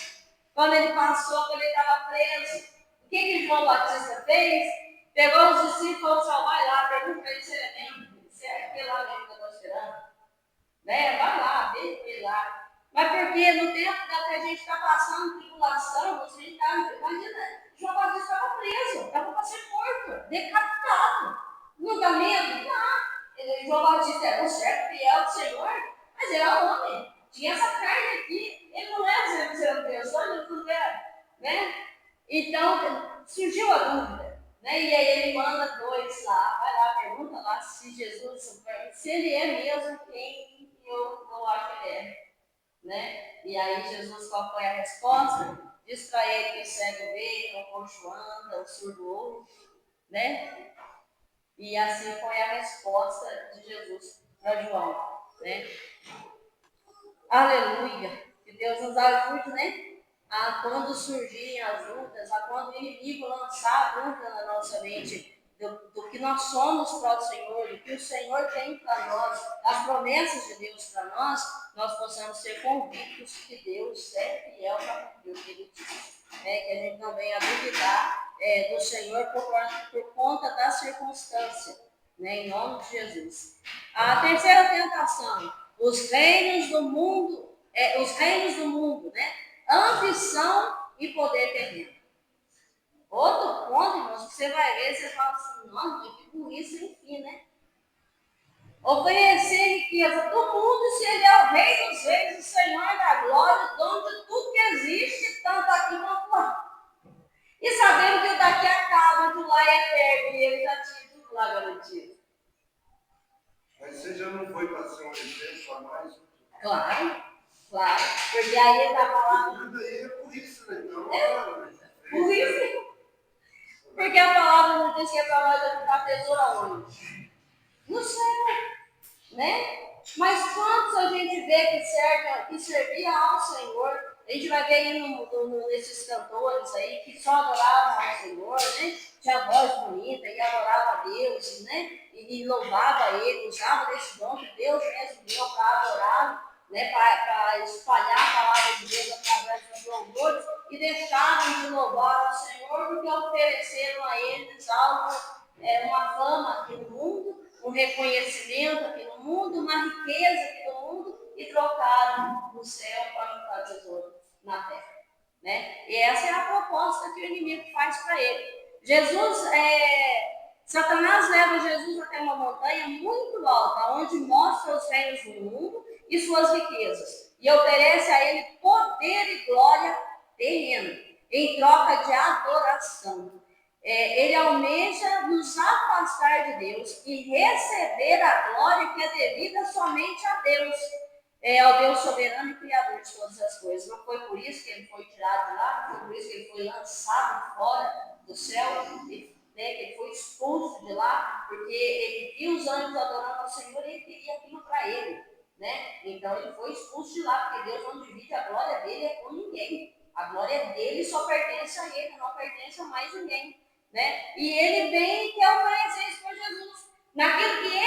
quando ele passou, quando ele estava preso. O que João Batista fez? Pegou os discípulos e falou assim: vai lá, pergunta para ele se ele é mesmo, se é aquele lá mesmo que eu estou esperando. Né? Vai lá, deixa ele lá. Mas porque no tempo que a gente está passando tribulação, você está, imagina, João Batista estava preso, estava para ser morto, decapitado. Não dá medo? Não. João Batista era um servo fiel do Senhor, mas era homem, tinha essa carne aqui. Ele não era 100% Deus, olha, não era. Né? Então, surgiu a dúvida. Né? E aí ele manda dois lá, vai lá, pergunta lá se Jesus, se ele é mesmo quem eu acho que ele é. Né? E aí Jesus, qual foi a resposta? Diz para ele que o cego vê, o coxo anda, o surdo ouve. Né? E assim foi a resposta de Jesus para João. Né? Aleluia! Que Deus nos ajude, né? A quando surgirem as dúvidas, a quando o inimigo lançar a dúvida na nossa mente do que nós somos para o Senhor, do que o Senhor tem para nós, as promessas de Deus para nós possamos ser convictos que Deus é fiel para cumprir o que Ele diz. Que a gente não venha duvidar do Senhor por conta da circunstância, né? Em nome de Jesus. A terceira tentação, os reinos do mundo, né? Ambição e poder terreno. Outro ponto, irmãos, que você vai ver, você fala assim, nossa, mas que burrice sem fim, né? Oferecer riqueza do mundo se ele é o Rei dos Reis, o Senhor da Glória, o dono de tudo que existe, tanto aqui quanto lá. E sabendo que o daqui acaba, o do lá é eterno, e ele já tinha tudo lá garantido. Mas você já não foi para ser um exemplo a mais? Claro, claro. Porque aí ele está falando. Tudo aí é por isso, né? Então, Por isso. Porque a palavra não diz que é para nós habitar tesouro aonde? No céu, né? Mas quantos a gente vê que servia ao Senhor? A gente vai ver aí nesses cantores aí que só adoravam ao Senhor, né? Tinha voz bonita e adorava a Deus, né? E louvava Ele, usava desse dom que Deus mesmo deu para adorar, né? Para espalhar a palavra de Deus através dos louvores e deixaram de louvar ao Senhor porque ofereceram a eles algo, uma fama aqui no mundo, um reconhecimento aqui no mundo, uma riqueza aqui no mundo e trocaram o céu para o tesouro na terra, né? E essa é a proposta que o inimigo faz para ele. Satanás leva Jesus até uma montanha muito alta, onde mostra os reinos do mundo e suas riquezas, e oferece a ele poder e glória terrena, em troca de adoração. Ele almeja nos afastar de Deus e receber a glória que é devida somente a Deus, ao Deus soberano e criador de todas as coisas. Não foi por isso que ele foi tirado de lá, não foi por isso que ele foi lançado fora do céu, que ele foi expulso de lá, porque ele viu os anjos adorando ao Senhor e ele queria aquilo para ele, né? Então ele foi expulso de lá, porque Deus não divide a glória dele com ninguém. A glória dele só pertence a ele, não pertence a mais ninguém, né? E ele vem e quer oferecer isso para Jesus. Naquilo que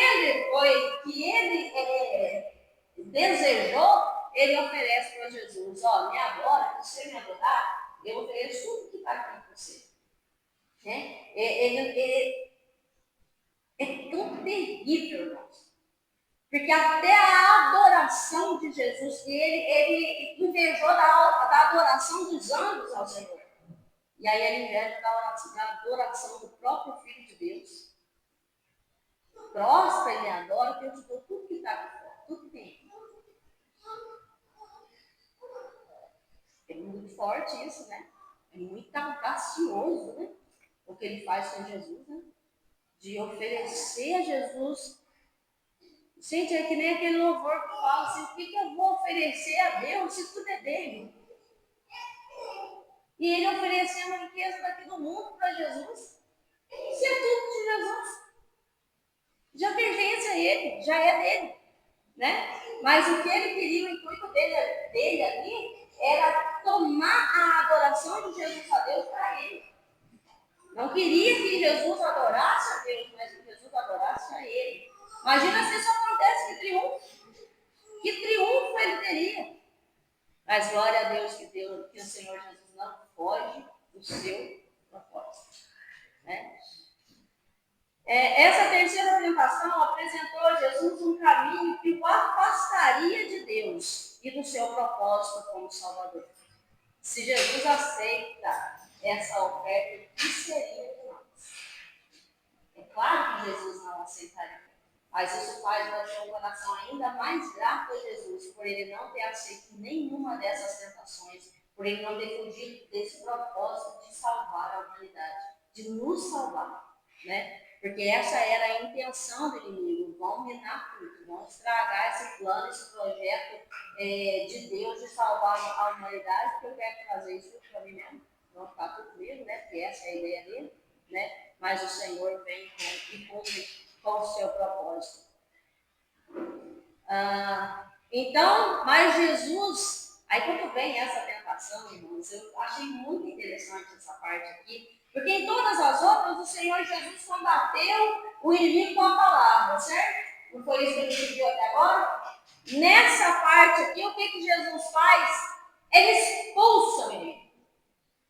ele desejou, ele oferece para Jesus. Ó, me adora, se você me adorar, eu ofereço tudo que está aqui para você. Né? É tão terrível, irmãos. Porque até a adoração de Jesus, ele invejou da adoração dos anjos ao Senhor. E aí ele inveja da adoração do próprio Filho de Deus. Prostra, ele adora, que eu te dou tudo que está aqui fora, tudo que tem aqui. É muito forte isso, né? É muito audacioso, né? O que ele faz com Jesus, né? De oferecer a Jesus. Gente, é que nem aquele louvor que fala assim, o que eu vou oferecer a Deus se tudo é dele? E ele oferecendo a riqueza daqui do mundo para Jesus. Se é tudo de Jesus. Já pertence a ele, já é dele, né? Mas o que ele queria, o intuito dele ali, era tomar a adoração de Jesus a Deus para ele. Não queria que Jesus adorasse a Deus, mas que Jesus adorasse a ele. Imagina se isso acontece, que triunfo. Que triunfo ele teria. Mas glória a Deus que o Senhor Jesus não foge do seu propósito, né? Essa terceira tentação apresentou a Jesus um caminho que o afastaria de Deus e do seu propósito como Salvador. Se Jesus aceita essa oferta, o que seria de nós? É claro que Jesus não aceitaria, mas isso faz nós ter um coração ainda mais grato a Jesus, por ele não ter aceito nenhuma dessas tentações, por ele não ter fugido desse propósito de salvar a humanidade, de nos salvar, né? Porque essa era a intenção do inimigo, vão minar tudo, vão estragar esse plano, esse projeto de Deus de salvar a humanidade, porque eu quero fazer isso para mim mesmo, vão ficar tudo comigo, né? Porque essa é a ideia dele, né? Mas o Senhor vem e cumpre com o seu propósito. Então, mas Jesus, aí quando vem essa tentação, irmãos, eu achei muito interessante essa parte aqui, porque em todas as outras o Senhor Jesus combateu o inimigo com a palavra, certo? Não foi isso que a gente viu até agora? Nessa parte aqui, o que Jesus faz? Ele expulsa o inimigo.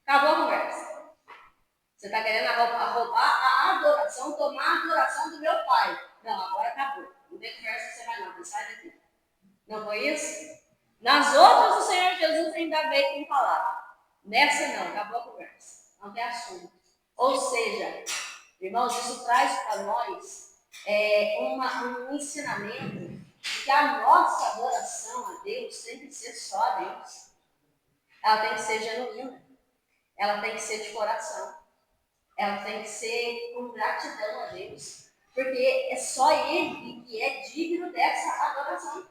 Acabou a conversa. Você está querendo roubar a adoração, tomar a adoração do meu pai. Não, agora acabou. Não tem conversa que você vai não, sai daqui. Não foi isso? Nas outras o Senhor Jesus ainda veio com palavra. Nessa não, acabou a conversa. Não tem assunto. Ou seja, irmãos, isso traz para nós um ensinamento de que a nossa adoração a Deus tem que ser só a Deus. Ela tem que ser genuína. Ela tem que ser de coração. Ela tem que ser com gratidão a Deus. Porque é só Ele que é digno dessa adoração.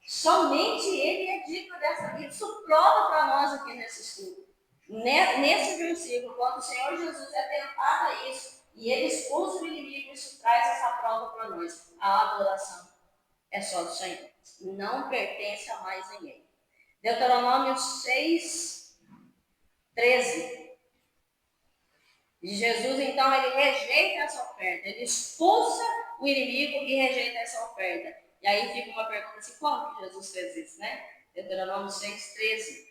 Somente Ele é digno dessa vida. Isso prova para nós aqui nesse estudo. Nesse versículo, quando o Senhor Jesus é tentado a isso, e Ele expulsa o inimigo, isso traz essa prova para nós. A adoração é só do Senhor. Não pertence a mais ninguém. Deuteronômio 6, 13. E Jesus, então, ele rejeita essa oferta. Ele expulsa o inimigo e rejeita essa oferta. E aí fica uma pergunta assim, como que Jesus fez isso, né? Deuteronômio 6, 13.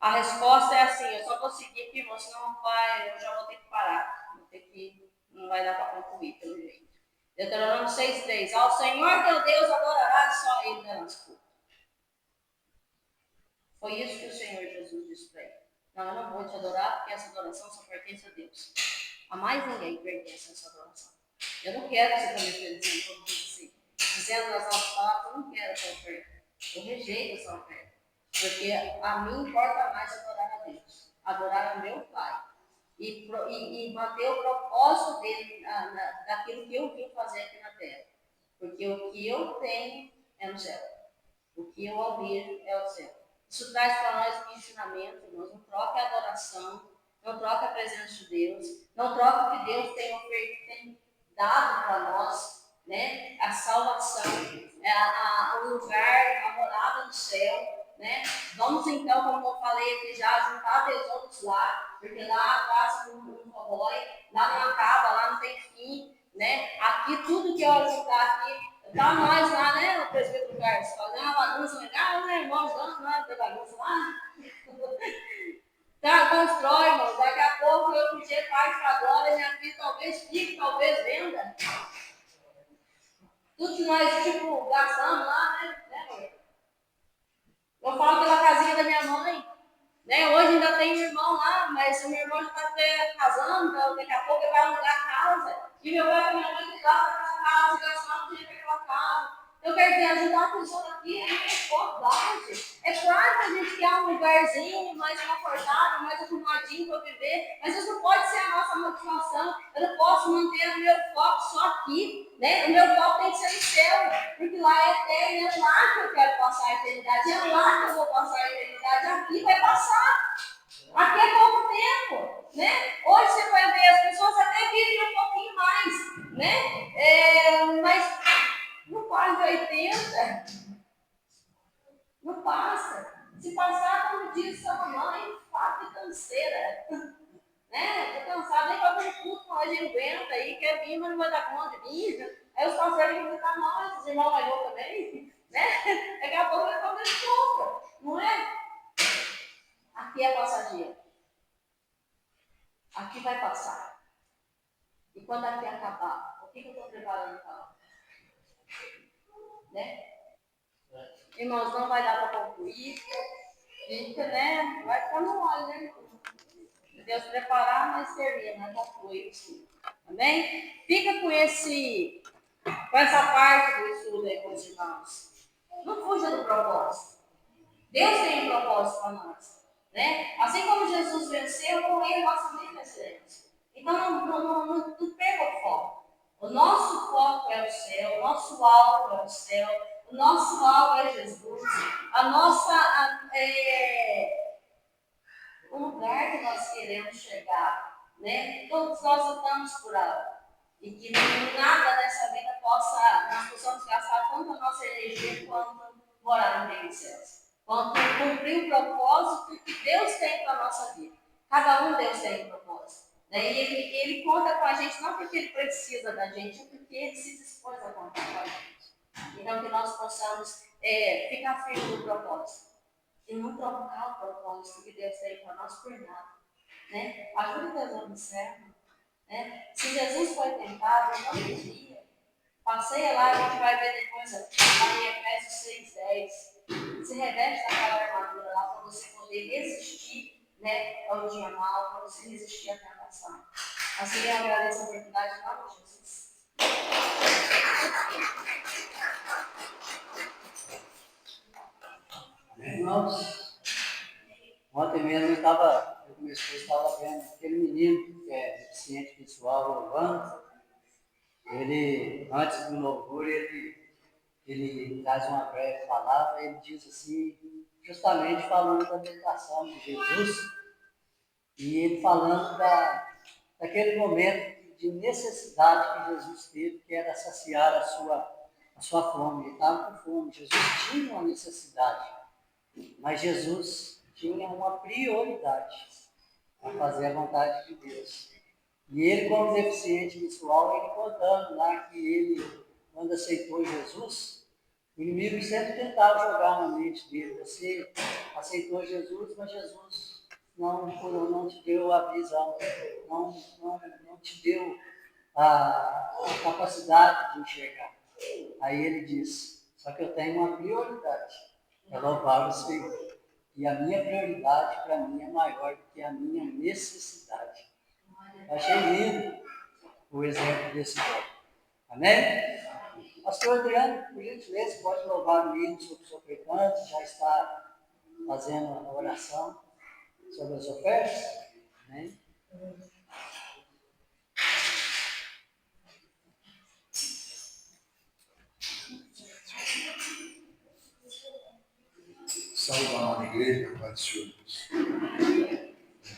A resposta é assim, eu só vou seguir porque senão eu já vou ter que parar. Não vai dar para concluir pelo jeito. Deuteronômio 6, 3. Ao Senhor teu Deus adorarás, só Ele darás culto. Foi isso que o Senhor Jesus disse para ele. Não, eu não vou te adorar porque essa adoração só pertence a Deus. A mais ninguém pertence a essa adoração. Eu não quero que você também esteja dizendo assim. Dizendo nas nossas palavras, eu não quero essa oferta. Eu rejeito essa oferta. Porque a mim importa mais adorar a Deus. Adorar o meu Pai. E manter o propósito dele daquilo que eu vim fazer aqui na terra. Porque o que eu tenho é no céu. O que eu almejo é o céu. Isso traz para nós um ensinamento, irmãos. Não troque a adoração, não troque a presença de Deus, não troque o que Deus tem dado para nós, né? A salvação, o lugar, a morada no céu, né? Vamos então, como eu falei aqui já, juntar tesouros lá, porque lá a praça não corrói, lá não acaba, lá não tem fim, né? Aqui tudo que eu juntar aqui. Tá nós lá, né, o presbítero Carlos, fazendo uma bagunça legal, né, irmãos, não tem bagunça lá. Tá, constrói, irmãos, daqui a pouco eu podia parte para a glória, minha filha talvez fique, talvez venda. Tudo que nós, gastamos lá, né, eu falo pela casinha da minha mãe, né, hoje ainda tem um irmão lá, mas o meu irmão já está até casando, então daqui a pouco ele vai alugar a casa, e meu pai e minha mãe cuidavam daquela casa, gastavam dinheiro para aquela casa. Eu quero dizer, ajudar a pessoa aqui é importante. É claro que a gente quer um lugarzinho mais confortável, mais arrumadinho para viver, mas isso não pode ser a nossa motivação. Eu não posso manter o meu foco só aqui, né? O meu foco tem que ser no céu, porque lá é eterno, é lá que eu quero passar a eternidade, é lá que eu vou passar a eternidade, aqui vai passar. Aqui é pouco tempo, né? Hoje você vai ver, as pessoas até vivem um pouquinho mais, né? Mas não passa de 80, não passa. Se passar, como diz sua mamãe, fato e canseira, né? Tô cansada, nem para ver culto, mas a gente aguenta aí, quer vir, mas não vai dar conta de vir. Aí os parceiros vão visitar nós, os irmãos mais novos também, né? Daqui a pouco vai fazer de compra, não é? Aqui é passageiro. Aqui vai passar. E quando aqui acabar, o que eu estou preparando para lá? Né? Irmãos, não vai dar para concluir. Fica, né? Vai ficar no óleo, né? Deus preparar, mas termina, né? Conclui o estudo. Amém? Fica com essa parte do estudo aí com os irmãos. Não fuja do propósito. Deus tem um propósito para nós. Né? Assim como Jesus venceu, com ele nós também venceremos. Então não perca o foco. O nosso foco é o céu, o nosso alvo é o céu, o nosso alvo é Jesus, o lugar que nós queremos chegar. Né? Todos nós lutamos por algo. E que nada nessa vida nós possamos gastar tanto a nossa energia quanto morar no reino dos céus. Quanto cumprir o propósito que Deus tem para a nossa vida. Cada um Deus tem um propósito. Né? E ele conta com a gente não porque ele precisa da gente, mas porque ele se dispôs a contar com a gente. Então que nós possamos ficar firmes no propósito. E não trocar o propósito que Deus tem para nós por nada. Né? Ajuda Deus a observar. Né? Se Jesus foi tentado, eu não devia. Passeia lá, a gente vai ver depois lá em Efésios 6:10. Se reveste daquela armadura lá para você poder resistir, né, ao dia mal, para você resistir à tentação. oração. Assim eu agradeço a oportunidade em nome de Jesus. Irmãos, ontem mesmo eu com minha esposa estava vendo aquele menino que é deficiente visual, louvando. Ele, antes do louvor, ele traz uma breve palavra, ele diz assim, justamente falando da tentação de Jesus, e ele falando daquele momento de necessidade que Jesus teve, que era saciar a sua fome. Ele estava com fome. Jesus tinha uma necessidade, mas Jesus tinha uma prioridade a fazer a vontade de Deus. E ele, como deficiente visual, ele contando lá que ele, quando aceitou Jesus, o inimigo sempre tentava jogar na mente dele: você aceitou Jesus, mas Jesus não te deu a visão, não te deu a capacidade de enxergar. Aí ele disse: só que eu tenho uma prioridade, é louvar o Senhor. E a minha prioridade para mim é maior do que a minha necessidade. Eu achei lindo o exemplo desse povo. Amém? Pastor Adriano, por gentileza, pode louvar o hino sobre os ofertantes, já está fazendo a oração sobre as ofertas. Amém? Saúde a amada igreja, Pai do Senhor Jesus.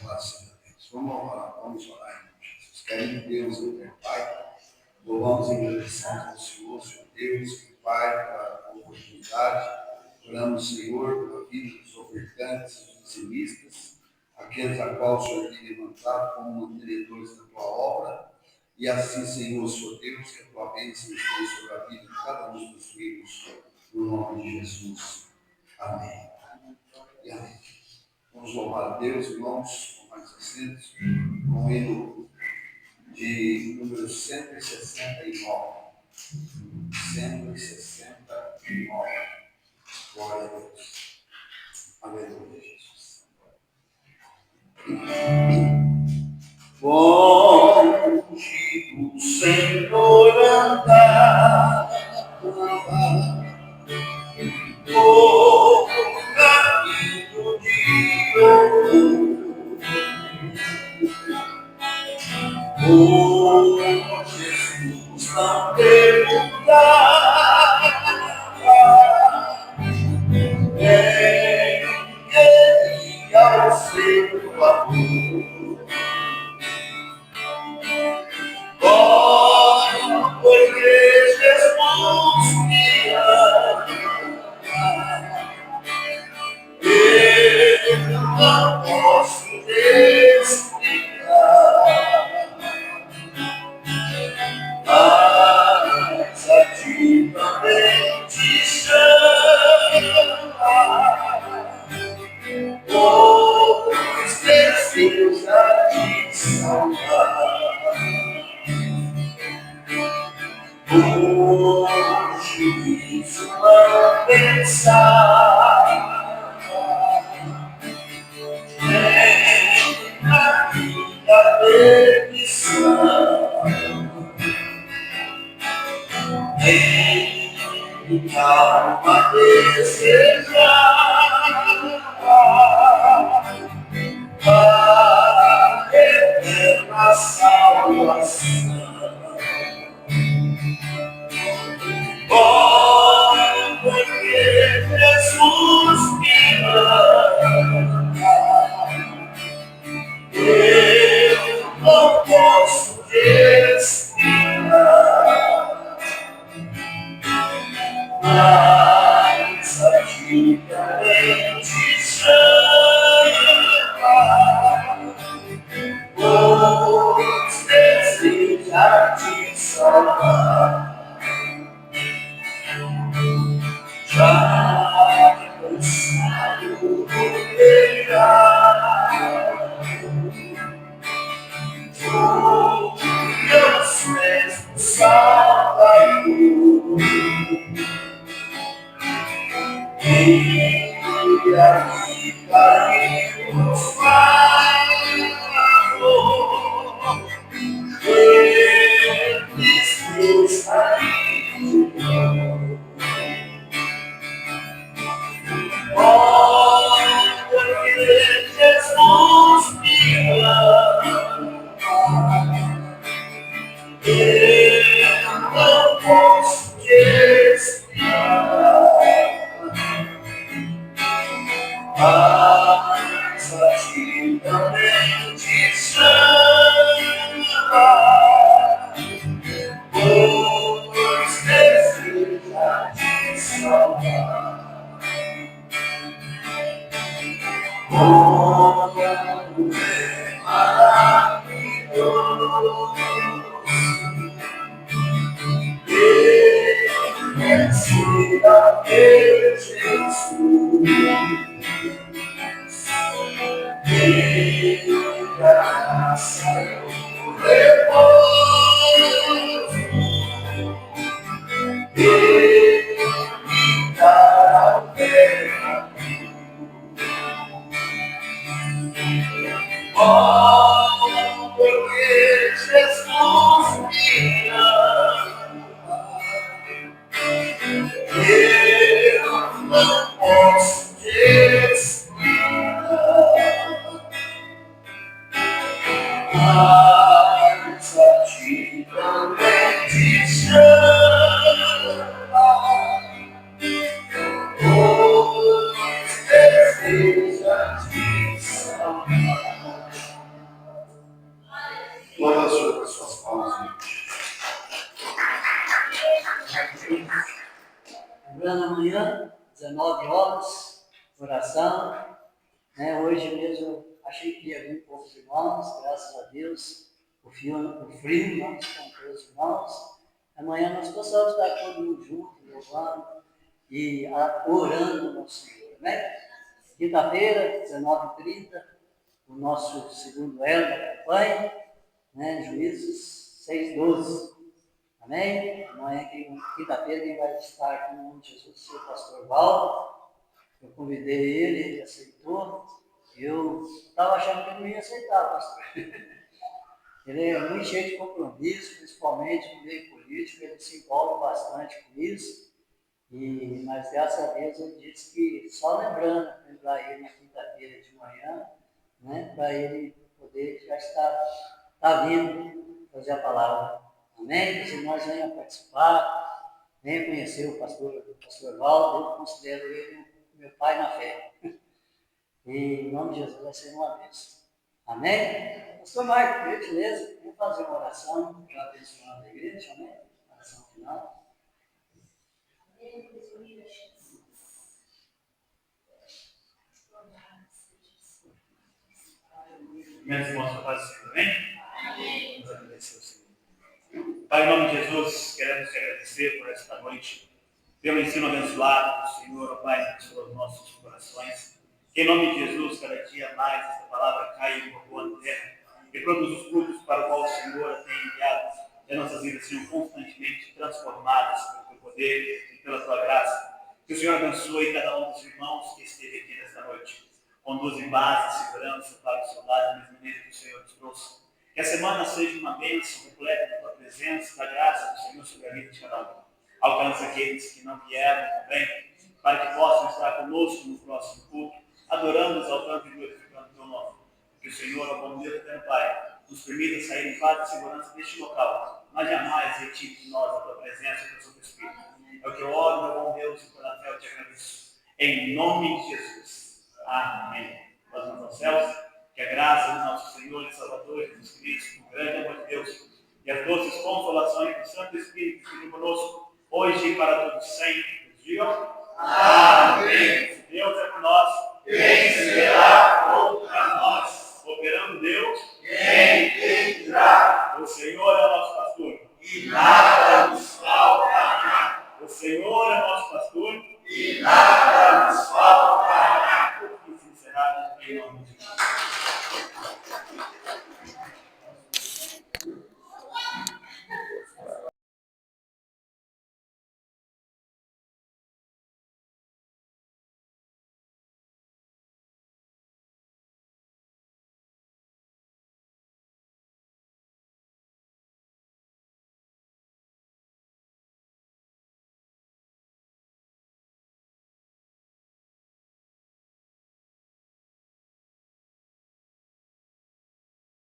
Graças a Deus. Vamos orar, irmão Jesus. Querido Deus, meu Pai, louvamos e agradecemos ao Senhor Deus, meu Pai, pela oportunidade. Oramos, Senhor, pela vida dos ofertantes, dos dizimistas, aqueles a qual o Senhor tem levantado como mantenedores da tua obra. E assim, Senhor Deus, que a tua bênção esteja sobre a vida de cada um dos filhos, no nome de Jesus. Amém. E amém. Vamos louvar a Deus, irmãos, com mais assentos, com o hino de número 169. 169. Glória a Deus. Aleluia, Jesus. Contigo, Senhor, andar o caminho de ouro. Oh, Jesus, não perguntar quem ao seu amor. Oh, porque Jesus me ama. Eu não posso explicar, mas a ti também te chama, pois deseja te salvar. O juízo não pensar nem na minha perdição, nem minha alma desejar a eterna salvação. Oh, porque Jesus me ama, eu não posso explicar, mas a ti também te chama, pois deseja te salvar. Já cansado por pecar, tu meus pés no Salvador. E a vida Porque Jesus me ama, eu não posso te explicar. Mas a ti também te chama, pois desejas te salvar. Glória a Deus com as suas palmas. Lembrando amanhã, 19 horas, oração. Hoje mesmo eu achei que ia vir poucos irmãos, graças a Deus. O frio não descontou os irmãos. Amanhã nós possamos estar todo mundo junto, louvando e orando ao Senhor. Quinta-feira, 19h30, o nosso segundo elo da campanha, Juízes 6:12. Amém? Amanhã, quinta-feira, quem vai estar aqui no nome de Jesus é o pastor Valdo. Eu convidei ele aceitou. Eu estava achando que ele não ia aceitar, pastor. Ele é muito cheio de compromisso, principalmente no meio político, ele se envolve bastante com isso. Mas graças a Deus ele disse que só lembrar ele na quinta-feira de manhã, para ele poder já estar vindo fazer a palavra. Amém? Os irmãos venham participar, venham conhecer o pastor Valdo. Eu considero ele meu pai na fé. E em nome de Jesus vai ser uma bênção. Amém? Pastor Marco, por gentileza, vamos fazer uma oração já abençoando a igreja, amém? Oração final. Meus irmãos, a paz do Senhor, amém? Vamos agradecer ao Senhor. Pai, em nome de Jesus, queremos te agradecer por esta noite, pelo ensino abençoado do Senhor, ó Pai, pelos nossos corações. Que em nome de Jesus, cada dia mais esta palavra caia em uma boa terra e produza os frutos para o qual o Senhor tem enviado, e as nossas vidas sejam constantemente transformadas pelo teu poder e pela tua graça. Que o Senhor abençoe cada um dos irmãos que esteve aqui nesta noite. Conduza em paz e segurança para o seu lado, da mesma maneira que o Senhor nos trouxe. Que a semana seja uma bênção completa da tua presença, da graça do Senhor sobre a vida de cada um. Alcance aqueles que não vieram também, para que possam estar conosco no próximo culto, adorando, exaltando e glorificando o teu nome. Que o Senhor, ao bom Deus eterno Pai, nos permita sair em paz e segurança deste local, mas jamais retire de nós a tua presença e o teu Santo Espírito. É o que eu oro, meu bom Deus, e pela fé eu te agradeço. Em nome de Jesus. Amém. Nós vamos aos céus. Que a graça do nosso Senhor e Salvador Jesus Cristo, o grande amor de Deus, e as doces consolações do Santo Espírito estejam conosco, hoje e para todos sempre. Digam amém. Se Deus é por nós, quem será